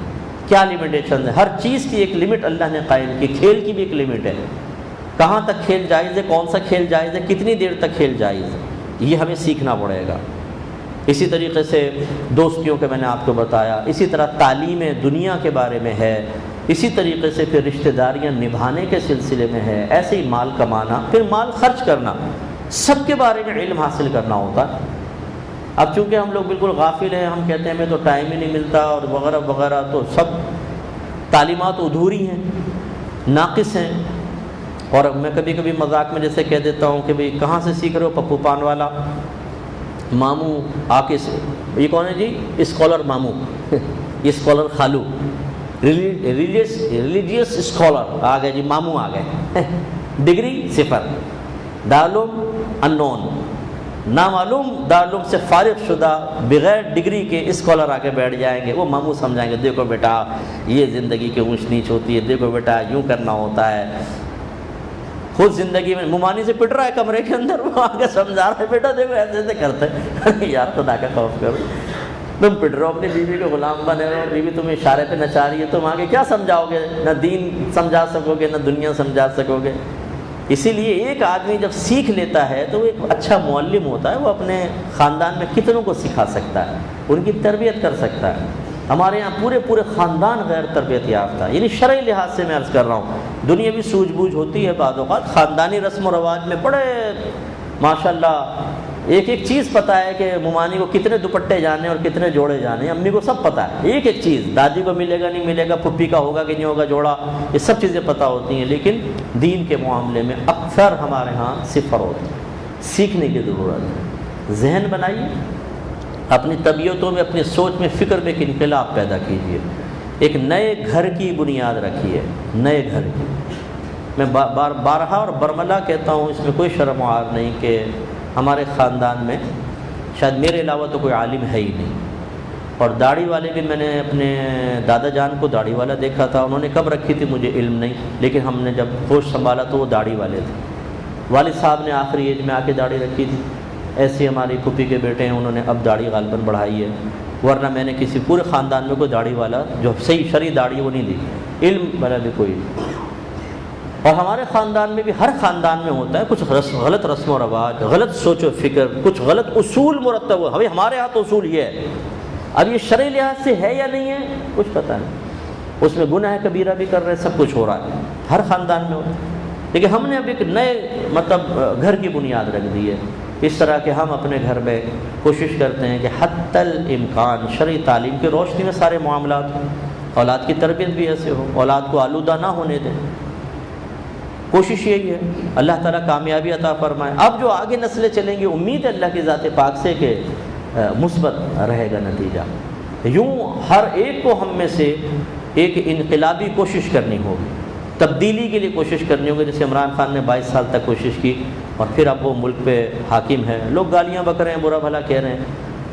کیا لمیٹیشنز ہیں؟ ہر چیز کی ایک لمٹ اللہ نے قائم کی، کھیل کی بھی ایک لمٹ ہے، کہاں تک کھیل جائز ہے، کون سا کھیل جائز ہے، کتنی دیر تک کھیل جائز ہے، یہ ہمیں سیکھنا پڑے گا۔ اسی طریقے سے دوستیوں کے میں نے آپ کو بتایا، اسی طرح تعلیم دنیا کے بارے میں ہے، اسی طریقے سے پھر رشتہ داریاں نبھانے کے سلسلے میں ہے، ایسے ہی مال کمانا، پھر مال خرچ کرنا، سب کے بارے میں علم حاصل کرنا ہوتا ہے۔ اب چونکہ ہم لوگ بالکل غافل ہیں، ہم کہتے ہیں ہمیں تو ٹائم ہی نہیں ملتا اور وغیرہ وغیرہ، تو سب تعلیمات ادھوری ہیں، ناقص ہیں۔ اور میں کبھی کبھی مذاق میں جیسے کہہ دیتا ہوں کہ بھئی کہاں سے سیکھ رہے ہو؟ پپو پان والا ماموں آ کے سے، یہ کون ہے جی؟ اسکالر ماموں یہ اسکالر خالو، ریلیجیس اسکالر آ گئے جی، ماموں آ گئے، ڈگری صفر، دارالعلوم انون، نامعلوم دارالعلوم سے فارغ شدہ بغیر ڈگری کے اسکالر آ کے بیٹھ جائیں گے، وہ ماموں سمجھائیں گے دیکھو بیٹا یہ زندگی کی اونچ نیچ ہوتی ہے، دیکھو بیٹا یوں کرنا ہوتا ہے۔ خود زندگی میں ممانی سے پٹ رہا ہے کمرے کے اندر، وہ آگے سمجھا رہا ہے بیٹا دیکھو ایسے ایسے کرتے ہیں یار خدا کا خوف کرو، تم پٹ رہے ہو اپنی بیوی کے غلام بنے رہے ہو، بیوی تمہیں اشارے پہ نچا رہی ہے، تم آگے کیا سمجھاؤ گے؟ نہ دین سمجھا سکو گے، نہ دنیا سمجھا سکو گے۔ اسی لیے ایک آدمی جب سیکھ لیتا ہے تو وہ ایک اچھا معلم ہوتا ہے، وہ اپنے خاندان میں کتنوں کو سکھا سکتا ہے، ان کی تربیت کر سکتا ہے۔ ہمارے یہاں پورے خاندان غیر تربیت یافتہ، یعنی شرعی لحاظ سے میں عرض کر رہا ہوں، دنیاوی سوجھ بوجھ ہوتی ہے بعض اوقات، خاندانی رسم و رواج میں بڑے ماشاءاللہ ایک ایک چیز پتہ ہے کہ ممانی کو کتنے دوپٹے جانے اور کتنے جوڑے جانے، امی کو سب پتہ ہے، ایک ایک چیز، دادی کو ملے گا نہیں ملے گا، پھپھی کا ہوگا کہ نہیں ہوگا جوڑا، یہ سب چیزیں پتہ ہوتی ہیں، لیکن دین کے معاملے میں اکثر ہمارے ہاں صفر ہوتی ہے۔ سیکھنے کی ضرورت ہے، ذہن بنائیے، اپنی طبیعتوں میں، اپنی سوچ میں، فکر میں ایک انقلاب پیدا کیجیے، ایک نئے گھر کی بنیاد رکھیے، نئے گھر کی۔ میں بارہا اور برملا کہتا ہوں، اس میں کوئی شرم و عار نہیں کہ ہمارے خاندان میں شاید میرے علاوہ تو کوئی عالم ہے ہی نہیں، اور داڑھی والے بھی میں نے اپنے دادا جان کو داڑھی والا دیکھا تھا، انہوں نے کب رکھی تھی مجھے علم نہیں، لیکن ہم نے جب ہوش سنبھالا تو وہ داڑھی والے تھے۔ والد صاحب نے آخری ایج میں آ کے داڑھی رکھی تھی، ایسے ہماری پھوپھی کے بیٹے ہیں، انہوں نے اب داڑھی غالباً بڑھائی ہے، ورنہ میں نے کسی پورے خاندان میں کوئی داڑھی والا جو صحیح شرعی داڑھی وہ نہیں دی، علم والا بھی کوئی نہیں۔ اور ہمارے خاندان میں بھی، ہر خاندان میں ہوتا ہے کچھ غلط رسم و رواج، غلط سوچ و فکر، کچھ غلط اصول مرتب ہو۔ ہمارے ہاں تو اصول یہ ہے، اب یہ شرعی لحاظ سے ہے یا نہیں ہے کچھ پتہ نہیں، اس میں گناہ کبیرہ بھی کر رہے، سب کچھ ہو رہا ہے، ہر خاندان میں ہوتا ہے، لیکن ہم نے اب ایک نئے مطلب گھر کی بنیاد رکھ دی ہے، اس طرح کہ ہم اپنے گھر میں کوشش کرتے ہیں کہ حتی الامکان شرعی تعلیم کی روشنی میں سارے معاملات ہوں، اولاد کی تربیت بھی ایسے ہو، اولاد کو آلودہ نہ ہونے دیں، کوشش یہی ہے۔ اللہ تعالیٰ کامیابی عطا فرمائے۔ اب جو آگے نسلیں چلیں گی، امید ہے اللہ کی ذات پاک سے کہ مثبت رہے گا نتیجہ۔ یوں ہر ایک کو ہم میں سے ایک انقلابی کوشش کرنی ہوگی، تبدیلی کے لیے کوشش کرنی ہوگی، جیسے عمران خان نے 22 سال تک کوشش کی اور پھر اب وہ ملک پہ حاکم ہے، لوگ گالیاں بک رہے ہیں، برا بھلا کہہ رہے ہیں۔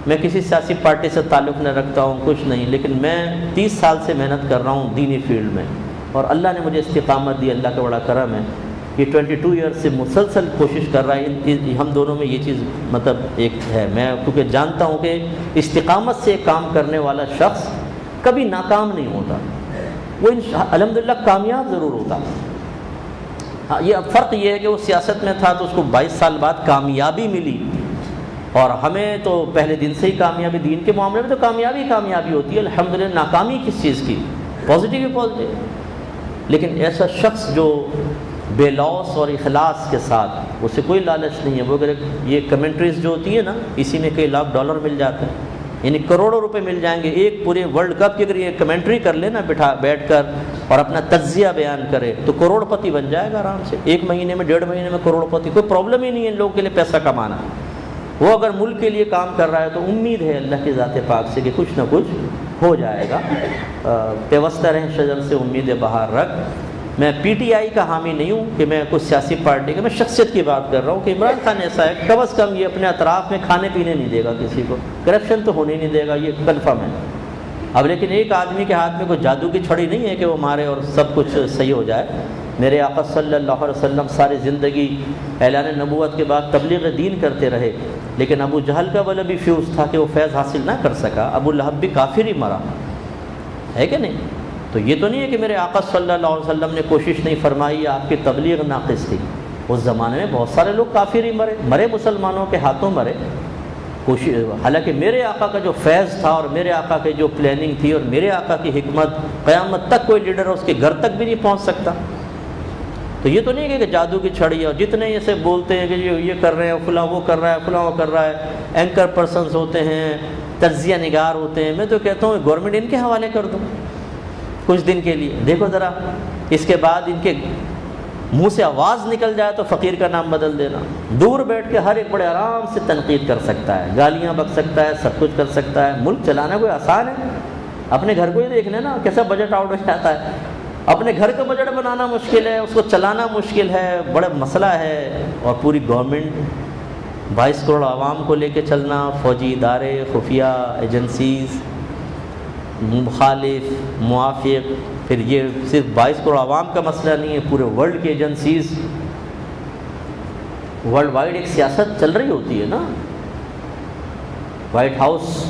میں کسی سیاسی پارٹی سے تعلق نہ رکھتا ہوں، کچھ نہیں، لیکن میں 30 سال سے محنت کر رہا ہوں دینی فیلڈ میں، اور اللہ نے مجھے استقامت دی، اللہ کا بڑا کرم ہے۔ یہ 22 ایئر سے مسلسل کوشش کر رہا ہے، ہم دونوں میں یہ چیز مطلب ایک ہے، میں کیونکہ جانتا ہوں کہ استقامت سے کام کرنے والا شخص کبھی ناکام نہیں ہوتا، وہ الحمدللہ کامیاب ضرور ہوتا۔ ہاں، یہ اب فرق یہ ہے کہ وہ سیاست میں تھا تو اس کو 22 سال بعد کامیابی ملی، اور ہمیں تو پہلے دن سے ہی کامیابی، دین کے معاملے میں تو کامیابی ہوتی ہے الحمدللہ۔ ناکامی کس چیز کی؟ پازیٹیو ہی پازیٹیو۔ لیکن ایسا شخص جو بے لوث اور اخلاص کے ساتھ، اسے کوئی لالچ نہیں ہے، وہ اگر یہ کمنٹریز جو ہوتی ہے نا، اسی میں کئی لاکھ ڈالر مل جاتے ہیں، یعنی کروڑوں روپے مل جائیں گے ایک پورے ورلڈ کپ کی۔ اگر یہ کمنٹری کر لے نا بیٹھ کر اور اپنا تجزیہ بیان کرے تو کروڑ پتی بن جائے گا آرام سے، 1 مہینے میں 1.5 مہینے میں کروڑ پتی، کوئی پرابلم ہی نہیں ہے ان لوگوں کے لیے پیسہ کمانا۔ وہ اگر ملک کے لیے کام کر رہا ہے تو امید ہے اللہ کی ذات پاک سے کہ کچھ نہ کچھ ہو جائے گا۔ پیوستہ رہ شجر سے امید بہار رکھ۔ میں پی ٹی آئی کا حامی نہیں ہوں کہ میں کچھ سیاسی پارٹی کا، میں شخصیت کی بات کر رہا ہوں کہ عمران خان ایسا ہے کم از کم یہ اپنے اطراف میں کھانے پینے نہیں دے گا کسی کو، کرپشن تو ہونے نہیں دے گا، یہ کنفرم ہے۔ اب لیکن ایک آدمی کے ہاتھ میں کوئی جادو کی چھڑی نہیں ہے کہ وہ مارے اور سب کچھ صحیح ہو جائے۔ میرے آقا صلی اللہ علیہ وسلم ساری زندگی اعلان نبوت کے بعد تبلیغ دین کرتے رہے، لیکن ابو جہل کا بل بھی فیوز تھا کہ وہ فیض حاصل نہ کر سکا، ابو لہب بھی کافر ہی مرا، ہے کہ نہیں؟ تو یہ تو نہیں ہے کہ میرے آقا صلی اللہ علیہ وسلم نے کوشش نہیں فرمائی یا آپ کی تبلیغ ناقص تھی۔ اس زمانے میں بہت سارے لوگ کافر ہی مرے مسلمانوں کے ہاتھوں مرے۔ حالانکہ میرے آقا کا جو فیض تھا اور میرے آقا کی جو پلاننگ تھی اور میرے آقا کی حکمت، قیامت تک کوئی لیڈر اس کے گھر تک بھی نہیں پہنچ سکتا۔ تو یہ تو نہیں ہے کہ جادو کی چھڑی ہے، اور جتنے ایسے بولتے ہیں کہ یہ کر رہے ہیں، فلاں وہ کر رہا ہے، فلاں وہ کر رہا ہے، اینکر پرسنز ہوتے ہیں، تجزیہ نگار ہوتے ہیں، میں تو کہتا ہوں گورنمنٹ ان کے حوالے کر دوں کچھ دن کے لیے، دیکھو ذرا اس کے بعد ان کے منہ سے آواز نکل جائے تو فقیر کا نام بدل دینا۔ دور بیٹھ کے ہر ایک بڑے آرام سے تنقید کر سکتا ہے، گالیاں بک سکتا ہے، سب کچھ کر سکتا ہے۔ ملک چلانا کوئی آسان ہے؟ اپنے گھر کو ہی دیکھ لینا کیسا بجٹ آؤٹ ہو جاتا ہے۔ اپنے گھر کا بجٹ بنانا مشکل ہے، اس کو چلانا مشکل ہے، بڑا مسئلہ ہے۔ اور پوری گورنمنٹ 22 کروڑ عوام کو لے کے چلنا، فوجی ادارے، خفیہ ایجنسیز، مخالف، موافق، پھر یہ صرف 22 کروڑ عوام کا مسئلہ نہیں ہے، پورے ورلڈ کی ایجنسیز، ورلڈ وائڈ ایک سیاست چل رہی ہوتی ہے نا۔ وائٹ ہاؤس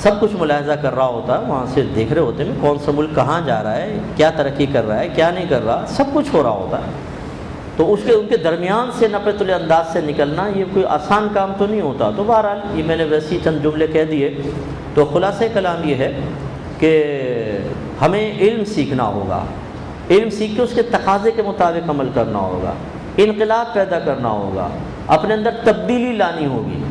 سب کچھ ملاحظہ کر رہا ہوتا ہے، وہاں سے دیکھ رہے ہوتے ہیں کون سا ملک کہاں جا رہا ہے، کیا ترقی کر رہا ہے، کیا نہیں کر رہا، سب کچھ ہو رہا ہوتا ہے۔ تو ان کے درمیان سے نپے تلے انداز سے نکلنا یہ کوئی آسان کام تو نہیں ہوتا۔ تو بہرحال یہ میں نے ویسے چند جملے کہہ دیے۔ تو خلاصہ کلام یہ ہے کہ ہمیں علم سیکھنا ہوگا، علم سیکھ کے اس کے تقاضے کے مطابق عمل کرنا ہوگا، انقلاب پیدا کرنا ہوگا، اپنے اندر تبدیلی لانی ہوگی۔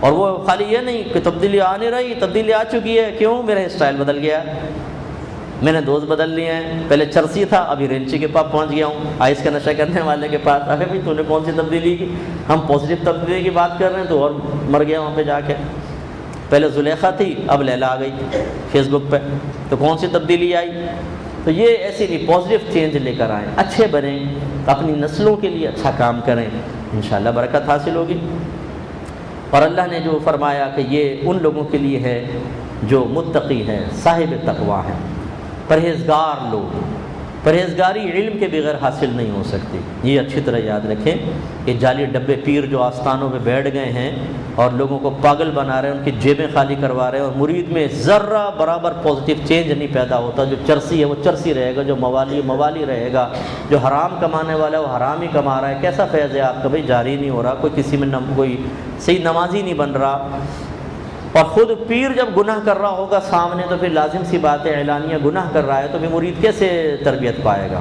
اور وہ خالی یہ نہیں کہ تبدیلی آ نہیں رہی، تبدیلی آ چکی ہے، کیوں؟ میرا اسٹائل بدل گیا، میں نے دوست بدل لیے ہیں، پہلے چرسی تھا ابھی رینچی کے پاس پہنچ گیا ہوں، آئس کا نشہ کرنے والے کے پاس۔ ارے بھائی تو نے کون سی تبدیلی کی؟ ہم پازیٹیو تبدیلی کی بات کر رہے ہیں تو اور مر گیا وہاں پہ جا کے۔ پہلے زلیخا تھی اب لیلا آ گئی فیس بک پہ، تو کون سی تبدیلی آئی؟ تو یہ ایسی نہیں، پازیٹیو چینج لے کر آئیں، اچھے بنیں، اپنی نسلوں کے لیے اچھا کام کریں، انشاءاللہ برکت حاصل ہوگی۔ اور اللہ نے جو فرمایا کہ یہ ان لوگوں کے لیے ہے جو متقی ہیں، صاحب تقویٰ ہیں، پرہیزگار لوگ۔ پرہیزگاری علم کے بغیر حاصل نہیں ہو سکتی، یہ اچھی طرح یاد رکھیں کہ جعلی ڈبے پیر جو آستانوں پہ بیٹھ گئے ہیں اور لوگوں کو پاگل بنا رہے ہیں، ان کی جیبیں خالی کروا رہے ہیں، اور مرید میں ذرہ برابر پازیٹیو چینج نہیں پیدا ہوتا۔ جو چرسی ہے وہ چرسی رہے گا، جو موالی رہے گا، جو حرام کمانے والا ہے وہ حرام ہی کما رہا ہے۔ کیسا فیض ہے آپ کا بھائی؟ جاری نہیں ہو رہا، کوئی کسی میں کوئی صحیح نمازی نہیں بن رہا۔ اور خود پیر جب گناہ کر رہا ہوگا سامنے تو پھر لازم سی بات ہے، اعلانیہ گناہ کر رہا ہے تو پھر مرید کیسے تربیت پائے گا؟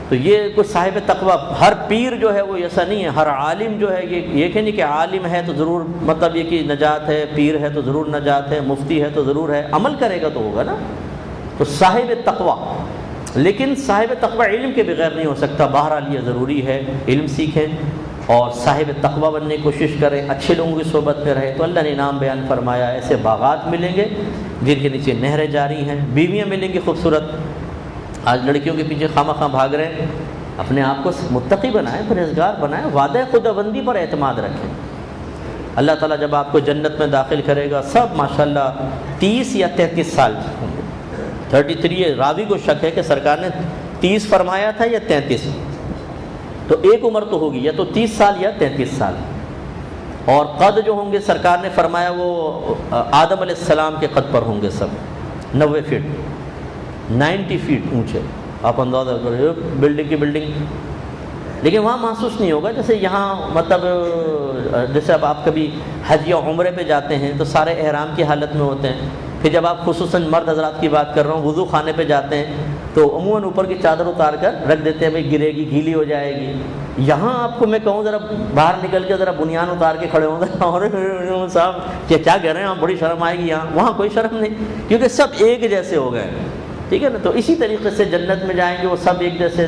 تو یہ کوئی صاحب تقویٰ، ہر پیر جو ہے وہ ایسا نہیں ہے، ہر عالم جو ہے یہ کہ نہیں کہ عالم ہے تو ضرور مطلب یہ کہ نجات ہے، پیر ہے تو ضرور نجات ہے، مفتی ہے تو ضرور ہے، عمل کرے گا تو ہوگا نا۔ تو صاحب تقویٰ، لیکن صاحب تقویٰ علم کے بغیر نہیں ہو سکتا۔ بہرحال یہ ضروری ہے علم سیکھیں اور صاحب تقویٰ بننے کی کوشش کریں، اچھے لوگوں کی صحبت میں رہے تو اللہ نے انعام بیان فرمایا، ایسے باغات ملیں گے جن کے نیچے نہریں جاری ہیں، بیویاں ملیں گی خوبصورت۔ آج لڑکیوں کے پیچھے خواہ بھاگ رہے ہیں، اپنے آپ کو متقی بنائیں، پرہیزگار بنائیں، وعدہ خداوندی پر اعتماد رکھیں۔ اللہ تعالیٰ جب آپ کو جنت میں داخل کرے گا، سب ماشاءاللہ 30 یا 33 سال ہوں گے۔ 33 راوی کو شک ہے کہ سرکار نے 30 فرمایا تھا یا 33، تو ایک عمر تو ہوگی، یا تو 30 سال یا 33 سال۔ اور قد جو ہوں گے سرکار نے فرمایا وہ آدم علیہ السلام کے قد پر ہوں گے، سب 90 فٹ 90 فٹ اونچے۔ آپ اندازہ کریں بلڈنگ کی بلڈنگ، لیکن وہاں محسوس نہیں ہوگا جیسے یہاں، مطلب جیسے اب آپ کبھی حج یا عمرے پہ جاتے ہیں تو سارے احرام کی حالت میں ہوتے ہیں، پھر جب آپ خصوصاً مرد حضرات کی بات کر رہا ہوں وضو خانے پہ جاتے ہیں تو عموماً اوپر کی چادر اتار کر رکھ دیتے ہیں، بھائی گرے گی، گیلی ہو جائے گی۔ یہاں آپ کو میں کہوں ذرا باہر نکل کے ذرا بنیان اتار کے کھڑے ہوں گے، اور صاحب کیا کہہ رہے ہیں آپ، بڑی شرم آئے گی یہاں۔ وہاں کوئی شرم نہیں، کیونکہ سب ایک جیسے ہو گئے، ٹھیک ہے نا۔ تو اسی طریقے سے جنت میں جائیں گے وہ سب ایک جیسے،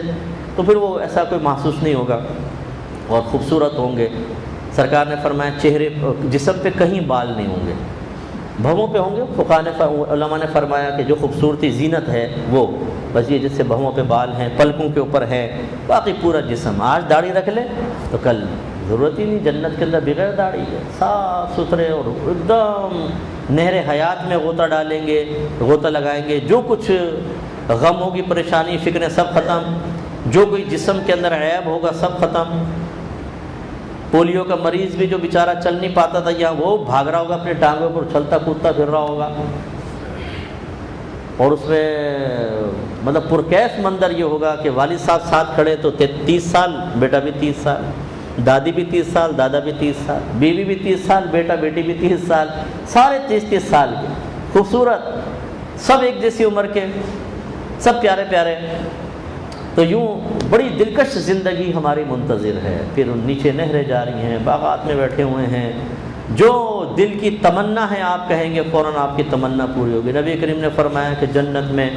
تو پھر وہ ایسا کوئی محسوس نہیں ہوگا، اور خوبصورت ہوں گے، سرکار نے فرمایا چہرے جسم پہ کہیں بال نہیں ہوں گے، بھووں پہ ہوں گے۔ فقہاء نے علماء نے فرمایا کہ جو خوبصورتی زینت ہے وہ بس یہ جس سے بھووں پہ بال ہیں، پلکوں کے اوپر ہیں، باقی پورا جسم آج داڑھی رکھ لے تو کل ضرورت ہی نہیں، جنت کے اندر بغیر داڑھی ہے، صاف ستھرے اور ایک دم نہر حیات میں غوطہ ڈالیں گے، غوطہ لگائیں گے، جو کچھ غم ہوگی، پریشانی، فکریں سب ختم، جو کوئی جسم کے اندر عیب ہوگا سب ختم۔ پولیو کا مریض بھی جو بیچارہ چل نہیں پاتا تھا، یہاں وہ بھاگ رہا ہوگا اپنے ٹانگوں پر، چلتا کودتا پھر رہا ہوگا، اور اس میں مطلب پرکیف منظر یہ ہوگا کہ والد صاحب ساتھ کھڑے تو 30 سال، بیٹا بھی 30 سال، دادی بھی 30 سال، دادا بھی 30 سال، بیوی بھی 30 سال، بیٹا بیٹی بھی 30 سال، سارے 30 سال کے، خوبصورت، سب ایک جیسی عمر کے، سب پیارے پیارے۔ تو یوں بڑی دلکش زندگی ہماری منتظر ہے۔ پھر نیچے نہریں جا رہی ہیں، باغات میں بیٹھے ہوئے ہیں، جو دل کی تمنا ہے آپ کہیں گے فوراً آپ کی تمنا پوری ہوگی۔ نبی کریم نے فرمایا کہ جنت میں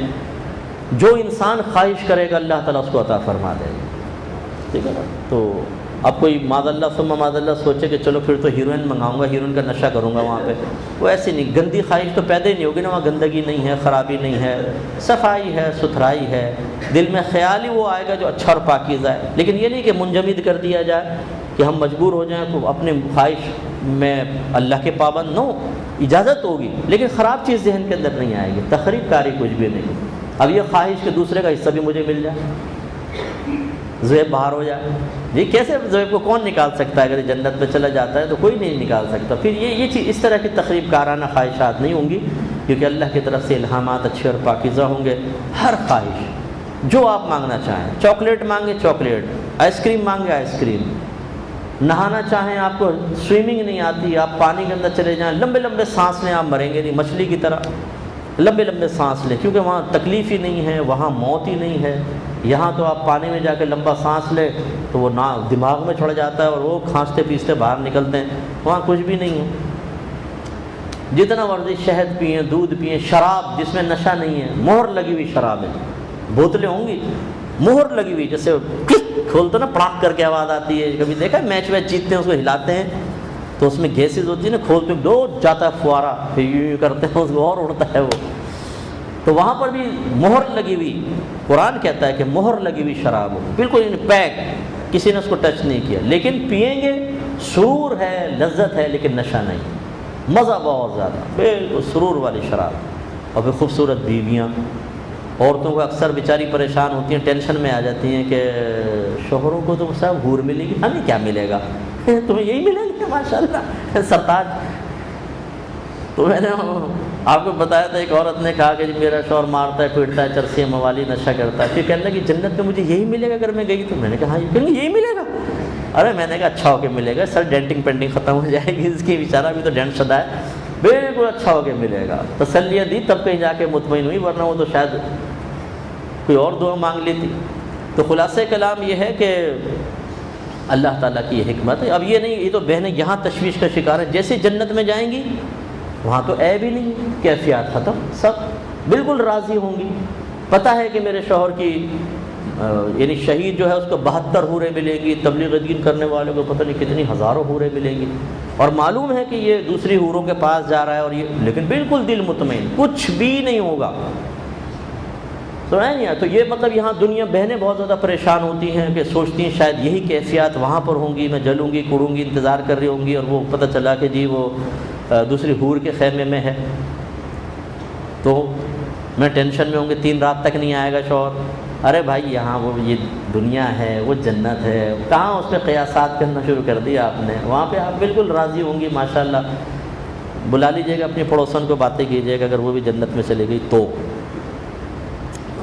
جو انسان خواہش کرے گا اللہ تعالیٰ اس کو عطا فرما دے گا، ٹھیک ہے نا۔ تو اب کوئی معاذ اللہ ثم معاذ اللہ سوچے کہ چلو پھر تو ہیروئن منگاؤں گا، ہیروئن کا نشہ کروں گا وہاں پہ، وہ ایسی نہیں، گندی خواہش تو پیدا ہی نہیں ہوگی نا، وہاں گندگی نہیں ہے، خرابی نہیں ہے، صفائی ہے، ستھرائی ہے، دل میں خیال ہی وہ آئے گا جو اچھا اور پاکیزہ ہے۔ لیکن یہ نہیں کہ منجمد کر دیا جائے کہ ہم مجبور ہو جائیں تو اپنے خواہش میں اللہ کے پابند نہ ہو، اجازت ہوگی لیکن خراب چیز ذہن کے اندر نہیں آئے گی، تخریب کاری کچھ بھی نہیں۔ اب یہ خواہش کہ دوسرے کا حصہ بھی مجھے مل جائے، زیب باہر ہو جائے، یہ کیسے زیب کو کون نکال سکتا ہے؟ اگر جنت میں چلا جاتا ہے تو کوئی نہیں نکال سکتا۔ پھر یہ چیز اس طرح کی تخریب کارانہ خواہشات نہیں ہوں گی، کیونکہ اللہ کی طرف سے الہامات اچھے اور پاکیزہ ہوں گے۔ ہر خواہش جو آپ مانگنا چاہیں، چاکلیٹ مانگے چاکلیٹ، آئس کریم مانگے آئس کریم، نہانا چاہیں، آپ کو سوئمنگ نہیں آتی، آپ پانی کے اندر چلے جائیں، لمبے لمبے سانس لیں، آپ مریں گے نہیں، مچھلی کی طرح لمبے لمبے سانس لیں، کیونکہ وہاں تکلیف ہی نہیں ہے، وہاں موت ہی نہیں ہے۔ یہاں تو آپ پانی میں جا کے لمبا سانس لیں تو وہ دماغ میں چڑھ جاتا ہے اور وہ کھانستے پیستے باہر نکلتے ہیں، وہاں کچھ بھی نہیں ہے۔ جتنا ورزش، شہد پئیں، دودھ پئیں، شراب جس میں نشہ نہیں ہے، مہر لگی ہوئی شراب ہے، بوتلیں ہوں گی مہر لگی ہوئی، جیسے کھولتے نا پڑاک کر کے آواز آتی ہے، کبھی دیکھا میچ ویچ جیتتے ہیں اس کو ہلاتے ہیں تو اس میں گیسز ہوتی ہے نا، کھولتے دو جاتا ہے فوارہ، پھر یوں کرتے ہیں اس کو اور اڑتا ہے وہ، تو وہاں پر بھی مہر لگی ہوئی، قرآن کہتا ہے کہ مہر لگی ہوئی شراب ہو، بالکل پیک، کسی نے اس کو ٹچ نہیں کیا، لیکن پئیں گے، سرور ہے، لذت ہے، لیکن نشہ نہیں، مزہ بہت زیادہ، بالکل سرور والی شراب۔ اور پھر خوبصورت بیویاں، عورتوں کو اکثر بیچاری پریشان ہوتی ہیں، ٹینشن میں آ جاتی ہیں کہ شوہروں کو تو صاحب حور ملے گی، ہمیں کیا ملے گا، تمہیں یہی ملے گا ماشاءاللہ سرتاج۔ تو میں نے آپ کو بتایا تھا، ایک عورت نے کہا کہ جی میرا شوہر مارتا ہے، پیٹتا ہے، چرسی موالی، نشہ کرتا ہے، پھر کہنے لگی جنت میں مجھے یہی ملے گا اگر میں گئی تو؟ میں نے کہا ہاں، کہیں یہی ملے گا؟ ارے میں نے کہا اچھا ہو کے ملے گا سر، ڈینٹنگ پینٹنگ ختم ہو جائے گی اس کی، بیچارہ بھی تو ڈینٹ شدہ ہے، بالکل اچھا ہو کے ملے گا۔ تسلیاں دی تب کہیں جا کے مطمئن ہوئی، ورنہ وہ تو شاید کوئی اور دعا مانگ لیتی۔ تو خلاصہ کلام یہ ہے کہ اللہ تعالیٰ کی یہ حکمت ہے۔ اب یہ نہیں، یہ تو بہنیں یہاں تشویش کا شکار ہیں، جیسے جنت میں جائیں گی وہاں تو عیب ہی نہیں، کیفیات ختم، سب بالکل راضی ہوں گی۔ پتہ ہے کہ میرے شوہر کی یعنی شہید جو ہے اس کو 72 حوریں ملیں گی، تبلیغ دین کرنے والوں کو پتہ نہیں کتنی ہزاروں حوریں ملیں گی، اور معلوم ہے کہ یہ دوسری حوروں کے پاس جا رہا ہے، اور یہ لیکن بالکل دل مطمئن، کچھ بھی نہیں ہوگا۔ تو ہے نہیں، تو یہ مطلب یہاں دنیا بہنیں بہت زیادہ پریشان ہوتی ہیں کہ سوچتی ہیں شاید یہی کیفیات وہاں پر ہوں گی، میں جلوں گی کڑوں گی، انتظار کر رہی ہوں گی، اور وہ پتہ چلا کہ جی وہ دوسری حور کے خیمے میں ہے، تو میں ٹینشن میں ہوں گی، 3 رات تک نہیں آئے گا شوہر۔ ارے بھائی یہاں وہ یہ دنیا ہے، وہ جنت ہے، کہاں اس پہ قیاسات کرنا شروع کر دیا آپ نے؟ وہاں پہ آپ بالکل راضی ہوں گی ماشاءاللہ۔ بلا لیجیے گا اپنی پڑوسن کو، باتیں کیجیے گا اگر وہ بھی جنت میں چلے گئی تو۔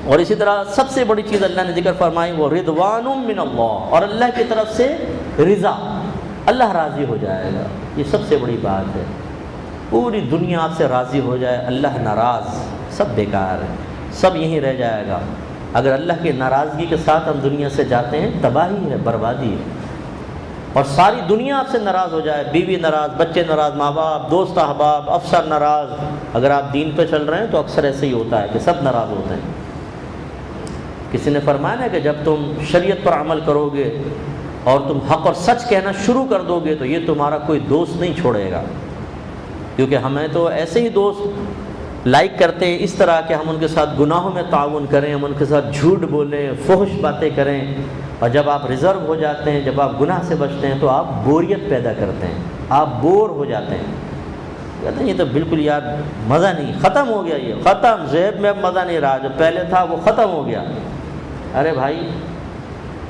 اور اسی طرح سب سے بڑی چیز اللہ نے ذکر فرمائی وہ رضوان من اللہ، اور اللہ کی طرف سے رضا، اللہ راضی ہو جائے گا، یہ سب سے بڑی بات ہے۔ پوری دنیا آپ سے راضی ہو جائے، اللہ ناراض، سب بیکار ہے، سب یہیں رہ جائے گا۔ اگر اللہ کی ناراضگی کے ساتھ ہم دنیا سے جاتے ہیں تباہی ہے، بربادی ہے۔ اور ساری دنیا آپ سے ناراض ہو جائے، بیوی ناراض، بچے ناراض، ماں باپ، دوست احباب، افسر ناراض، اگر آپ دین پہ چل رہے ہیں تو اکثر ایسے ہی ہوتا ہے کہ سب ناراض ہوتے ہیں۔ کسی نے فرمایا ہے کہ جب تم شریعت پر عمل کرو گے اور تم حق اور سچ کہنا شروع کر دو گے تو یہ تمہارا کوئی دوست نہیں چھوڑے گا، کیونکہ ہمیں تو ایسے ہی دوست لائک کرتے ہیں اس طرح کہ ہم ان کے ساتھ گناہوں میں تعاون کریں، ہم ان کے ساتھ جھوٹ بولیں، فحش باتیں کریں، اور جب آپ ریزرو ہو جاتے ہیں، جب آپ گناہ سے بچتے ہیں تو آپ بوریت پیدا کرتے ہیں، آپ بور ہو جاتے ہیں، کہتے ہیں یہ تو بالکل یار مزہ نہیں، ختم ہو گیا، یہ ختم، ذہب میں اب مزہ نہیں رہا، جو پہلے تھا وہ ختم ہو گیا۔ ارے بھائی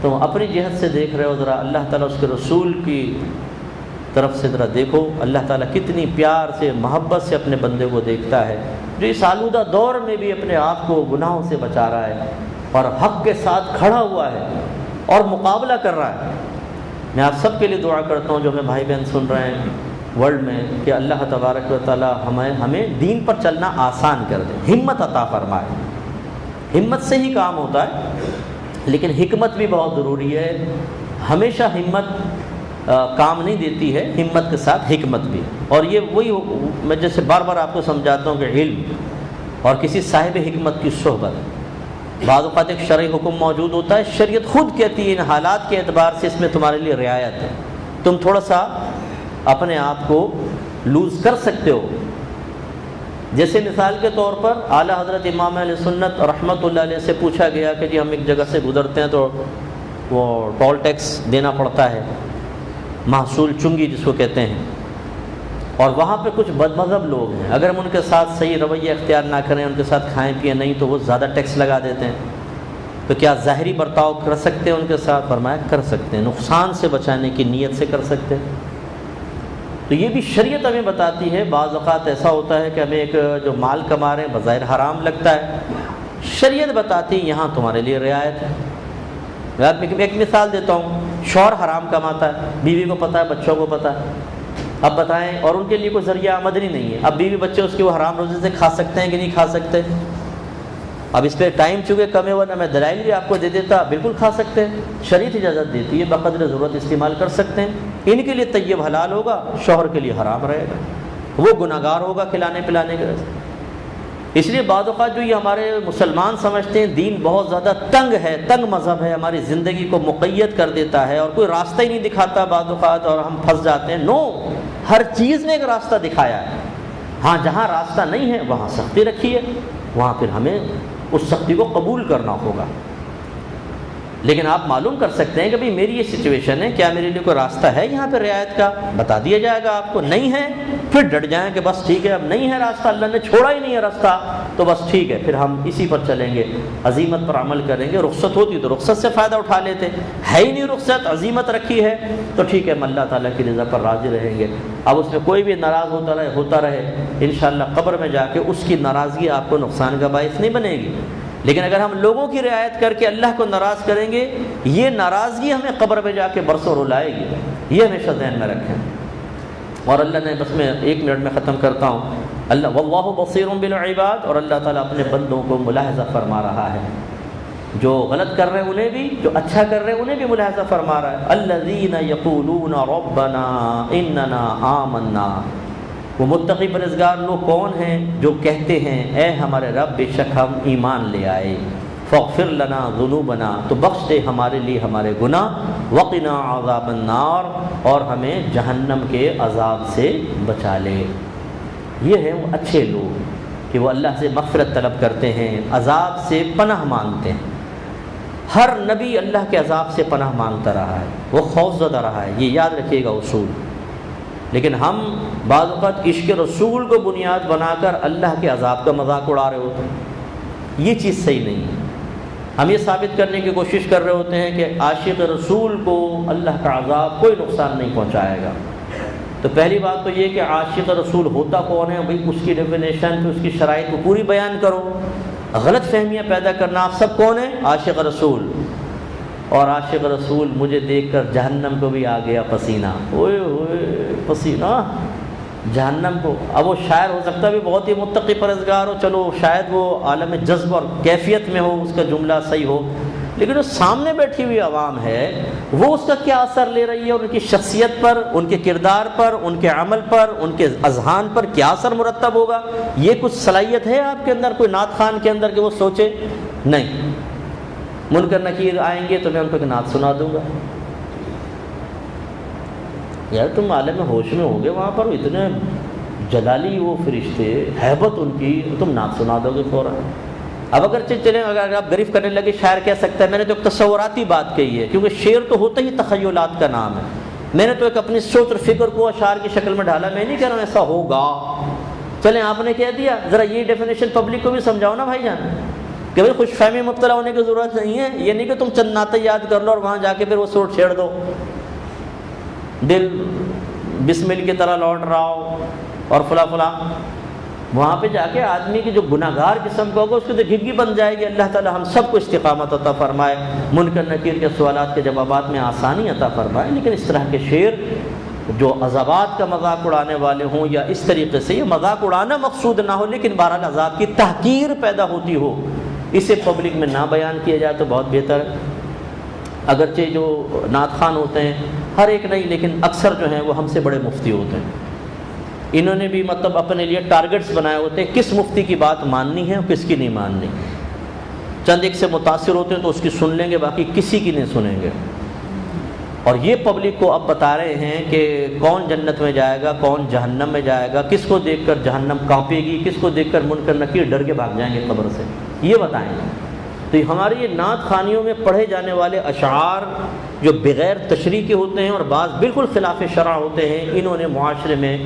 تم اپنی جہت سے دیکھ رہے ہو، ذرا اللہ تعالیٰ اس کے رسول کی طرف سے ذرا دیکھو، اللہ تعالیٰ کتنی پیار سے محبت سے اپنے بندے کو دیکھتا ہے، جو اس آلودہ دور میں بھی اپنے آپ کو گناہوں سے بچا رہا ہے اور حق کے ساتھ کھڑا ہوا ہے اور مقابلہ کر رہا ہے۔ میں آپ سب کے لیے دعا کرتا ہوں جو ہمیں بھائی بہن سن رہے ہیں ورلڈ میں، کہ اللہ تبارک و تعالیٰ ہمیں دین پر چلنا آسان کر دے، ہمت عطا فرمائے۔ ہمت سے ہی کام ہوتا ہے، لیکن حکمت بھی بہت ضروری ہے۔ ہمیشہ ہمت کام نہیں دیتی ہے، ہمت کے ساتھ حکمت بھی، اور یہ وہی میں جیسے بار بار آپ کو سمجھاتا ہوں کہ علم اور کسی صاحب حکمت کی صحبت، بعض اوقات ایک شرعی حکم موجود ہوتا ہے، شریعت خود کہتی ہے ان حالات کے اعتبار سے اس میں تمہارے لیے رعایت ہے، تم تھوڑا سا اپنے آپ کو لوز کر سکتے ہو۔ جیسے مثال کے طور پر اعلیٰ حضرت امام علیہ سنت رحمۃ اللہ علیہ سے پوچھا گیا کہ جی ہم ایک جگہ سے گزرتے ہیں تو وہ ٹول ٹیکس دینا پڑتا ہے، محصول چنگی جس کو کہتے ہیں، اور وہاں پہ کچھ بد مذہب لوگ ہیں، اگر ہم ان کے ساتھ صحیح رویہ اختیار نہ کریں، ان کے ساتھ کھائیں پیئیں نہیں تو وہ زیادہ ٹیکس لگا دیتے ہیں، تو کیا ظاہری برتاؤ کر سکتے ہیں ان کے ساتھ؟ فرمایا کر سکتے ہیں، نقصان سے بچانے کی نیت سے کر سکتے ہیں۔ تو یہ بھی شریعت ہمیں بتاتی ہے۔ بعض اوقات ایسا ہوتا ہے کہ ہمیں ایک جو مال کما رہے ہیں بظاہر حرام لگتا ہے، شریعت بتاتی ہے یہاں تمہارے لیے رعایت ہے۔ میں ایک مثال دیتا ہوں، شوہر حرام کماتا ہے، بیوی کو پتہ ہے، بچوں کو پتہ ہے، اب بتائیں، اور ان کے لیے کوئی ذریعہ آمدنی نہیں ہے، اب بیوی بچے اس کے وہ حرام روزی سے کھا سکتے ہیں کہ نہیں کھا سکتے؟ اب اس پہ ٹائم چونکہ کم ہے، ورنہ میں دلائل بھی آپ کو دے دیتا، بالکل کھا سکتے ہیں، شریعت اجازت دیتی ہے، بقدر ضرورت استعمال کر سکتے ہیں۔ ان کے لیے طیب حلال ہوگا، شوہر کے لیے حرام رہے گا، وہ گناہ گار ہوگا کھلانے پلانے کے وجہ سے۔ اس لیے بعض اوقات جو یہ ہمارے مسلمان سمجھتے ہیں دین بہت زیادہ تنگ ہے، تنگ مذہب ہے، ہماری زندگی کو مقید کر دیتا ہے اور کوئی راستہ ہی نہیں دکھاتا بعض اوقات، اور ہم پھنس جاتے ہیں۔ نو، ہر چیز نے ایک راستہ دکھایا ہے، ہاں جہاں راستہ نہیں ہے وہاں سختی رکھی ہے، وہاں پھر ہمیں اس سختی کو قبول کرنا ہوگا۔ لیکن آپ معلوم کر سکتے ہیں کہ بھئی میری یہ سچویشن ہے، کیا میرے لیے کوئی راستہ ہے یہاں پہ رعایت کا؟ بتا دیا جائے گا آپ کو، نہیں ہے پھر ڈٹ جائیں کہ بس ٹھیک ہے اب نہیں ہے راستہ، اللہ نے چھوڑا ہی نہیں ہے راستہ تو بس ٹھیک ہے، پھر ہم اسی پر چلیں گے، عزیمت پر عمل کریں گے۔ رخصت ہوتی تو رخصت سے فائدہ اٹھا لیتے، ہے ہی نہیں رخصت، عزیمت رکھی ہے تو ٹھیک ہے ہم اللہ تعالیٰ کی رضا پر راضی رہیں گے۔ اب اس میں کوئی بھی ناراض ہوتا رہے انشاءاللہ قبر میں جا کے اس کی ناراضگی آپ کو نقصان کا باعث نہیں بنے گی۔ لیکن اگر ہم لوگوں کی رعایت کر کے اللہ کو ناراض کریں گے، یہ ناراضگی ہمیں قبر میں جا کے برسوں رلائے گی، یہ ہمیشہ ذہن میں رکھیں۔ اور اللہ نے، بس میں 1 منٹ میں ختم کرتا ہوں، اللہ واللہ بصیر بالعباد، اور اللہ تعالیٰ اپنے بندوں کو ملاحظہ فرما رہا ہے، جو غلط کر رہے ہیں انہیں بھی، جو اچھا کر رہے ہیں انہیں بھی ملاحظہ فرما رہا ہے۔ الذین یقولون ربنا اننا آمنا، وہ متقی پرہیزگار لوگ کون ہیں جو کہتے ہیں اے ہمارے رب بے شک ہم ایمان لے آئے، فاغفر لنا ذنوبنا، تو بخش دے ہمارے لیے ہمارے گناہ، وقنا عذاب النار، اور ہمیں جہنم کے عذاب سے بچا لے۔ یہ ہیں وہ اچھے لوگ کہ وہ اللہ سے مغفرت طلب کرتے ہیں، عذاب سے پناہ مانگتے ہیں۔ ہر نبی اللہ کے عذاب سے پناہ مانگتا رہا ہے، وہ خوف زدہ رہا ہے، یہ یاد رکھیے گا اصول۔ لیکن ہم بعض اوقات عشق رسول کو بنیاد بنا کر اللہ کے عذاب کا مذاق اڑا رہے ہوتے ہیں، یہ چیز صحیح نہیں ہے۔ ہم یہ ثابت کرنے کی کوشش کر رہے ہوتے ہیں کہ عاشق رسول کو اللہ کا عذاب کوئی نقصان نہیں پہنچائے گا۔ تو پہلی بات تو یہ کہ عاشق رسول ہوتا کون ہے، بھئی اس کی ڈیفینیشن تو اس کی شرائط کو پوری بیان کرو۔ غلط فہمیاں پیدا کرنا، آپ سب کون ہیں؟ عاشق رسول۔ اور عاشق رسول مجھے دیکھ کر جہنم کو بھی آ گیا پسینہ، اوئے ہوئے پسینہ جہنم کو۔ اب وہ شاعر ہو سکتا ہے بھی بہت ہی متقی پرہیزگار ہو، چلو شاید وہ عالم جذب اور کیفیت میں ہو، اس کا جملہ صحیح ہو، لیکن وہ سامنے بیٹھی ہوئی عوام ہے، وہ اس کا کیا اثر لے رہی ہے، اور ان کی شخصیت پر، ان کے کردار پر، ان کے عمل پر، ان کے اذہان پر کیا اثر مرتب ہوگا؟ یہ کچھ صلاحیت ہے آپ کے اندر، کوئی نعت خوان کے اندر کہ وہ سوچے؟ نہیں۔ منکر نکیر آئیں گے تو میں ان کو ایک نعت سنا دوں گا، یار تم عالم ہوش میں ہوں گے وہاں پر اتنے جلالی وہ فرشتے، ہیبت ان کی، تم نعت سنا دو گے فوراً۔ اب اگر چلیں، اگر آپ گرفت کرنے لگے، شاعر کہہ سکتا ہے میں نے تو ایک تصوراتی بات کہی ہے، کیونکہ شعر تو ہوتا ہی تخیلات کا نام ہے، میں نے تو ایک اپنی سوچ اور فکر کو اشعار کی شکل میں ڈالا، میں نہیں کہہ رہا ہوں ایسا ہوگا۔ چلیں آپ نے کہہ دیا، ذرا یہ ڈیفینیشن پبلک کو بھی سمجھاؤ نا بھائی جان، کہ بھائی خوش فہمی مبتلا ہونے کی ضرورت نہیں ہے، یہ نہیں کہ تم چند نعتیں یاد کر لو اور وہاں جا کے پھر وہ سوٹ چھیڑ دو، دل بسمل کی طرح لوٹ رہا ہو اور فلاں فلاں، وہاں پہ جا کے آدمی کی جو گناہ گار قسم کا ہوگا اس کی تو گھگی بن جائے گی۔ اللہ تعالی ہم سب کو استقامت عطا فرمائے، منکر نکیر کے سوالات کے جوابات میں آسانی عطا فرمائے۔ لیکن اس طرح کے شعر جو عذابات کا مذاق اڑانے والے ہوں، یا اس طریقے سے، یہ مذاق اڑانا مقصود نہ ہو لیکن بہرحال عذاب کی تحقیر پیدا ہوتی ہو، اسے پبلک میں نہ بیان کیا جائے تو بہت بہتر ہے۔ اگرچہ جو نعت خوان ہوتے ہیں، ہر ایک نہیں لیکن اکثر جو ہیں وہ ہم سے بڑے مفتی ہوتے ہیں، انہوں نے بھی مطلب اپنے لیے ٹارگٹس بنائے ہوتے ہیں، کس مفتی کی بات ماننی ہے اور کس کی نہیں ماننی۔ چند ایک سے متاثر ہوتے ہیں تو اس کی سن لیں گے، باقی کسی کی نہیں سنیں گے۔ اور یہ پبلک کو اب بتا رہے ہیں کہ کون جنت میں جائے گا، کون جہنم میں جائے گا، کس کو دیکھ کر جہنم کانپے گی، کس کو دیکھ کر منکر نکیر ڈر کے بھاگ جائیں گے قبر سے، یہ بتائیں گے۔ تو ہماری یہ نعت خوانیوں میں پڑھے جانے والے اشعار جو بغیر تشریح کے ہوتے ہیں اور بعض بالکل خلاف شرع ہوتے ہیں، انہوں نے معاشرے میں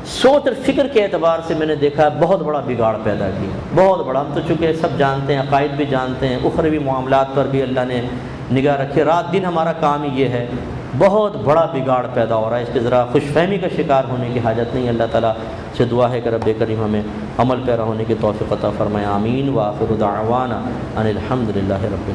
سوچ اور فکر کے اعتبار سے میں نے دیکھا بہت بڑا بگاڑ پیدا کیا، بہت بڑا۔ ہم تو چونکہ سب جانتے ہیں، عقائد بھی جانتے ہیں، اخروی معاملات پر بھی اللہ نے نگاہ رکھے، رات دن ہمارا کام ہی یہ ہے، بہت بڑا بگاڑ پیدا ہو رہا ہے۔ اس کی ذرا خوش فہمی کا شکار ہونے کی حاجت نہیں۔ اللہ تعالیٰ سے دعا ہے کہ رب کریم ہمیں عمل پیرا ہونے کی توفیق عطا فرمائے، آمین۔ وآخر دعوانا ان الحمد للہ رب العالمین۔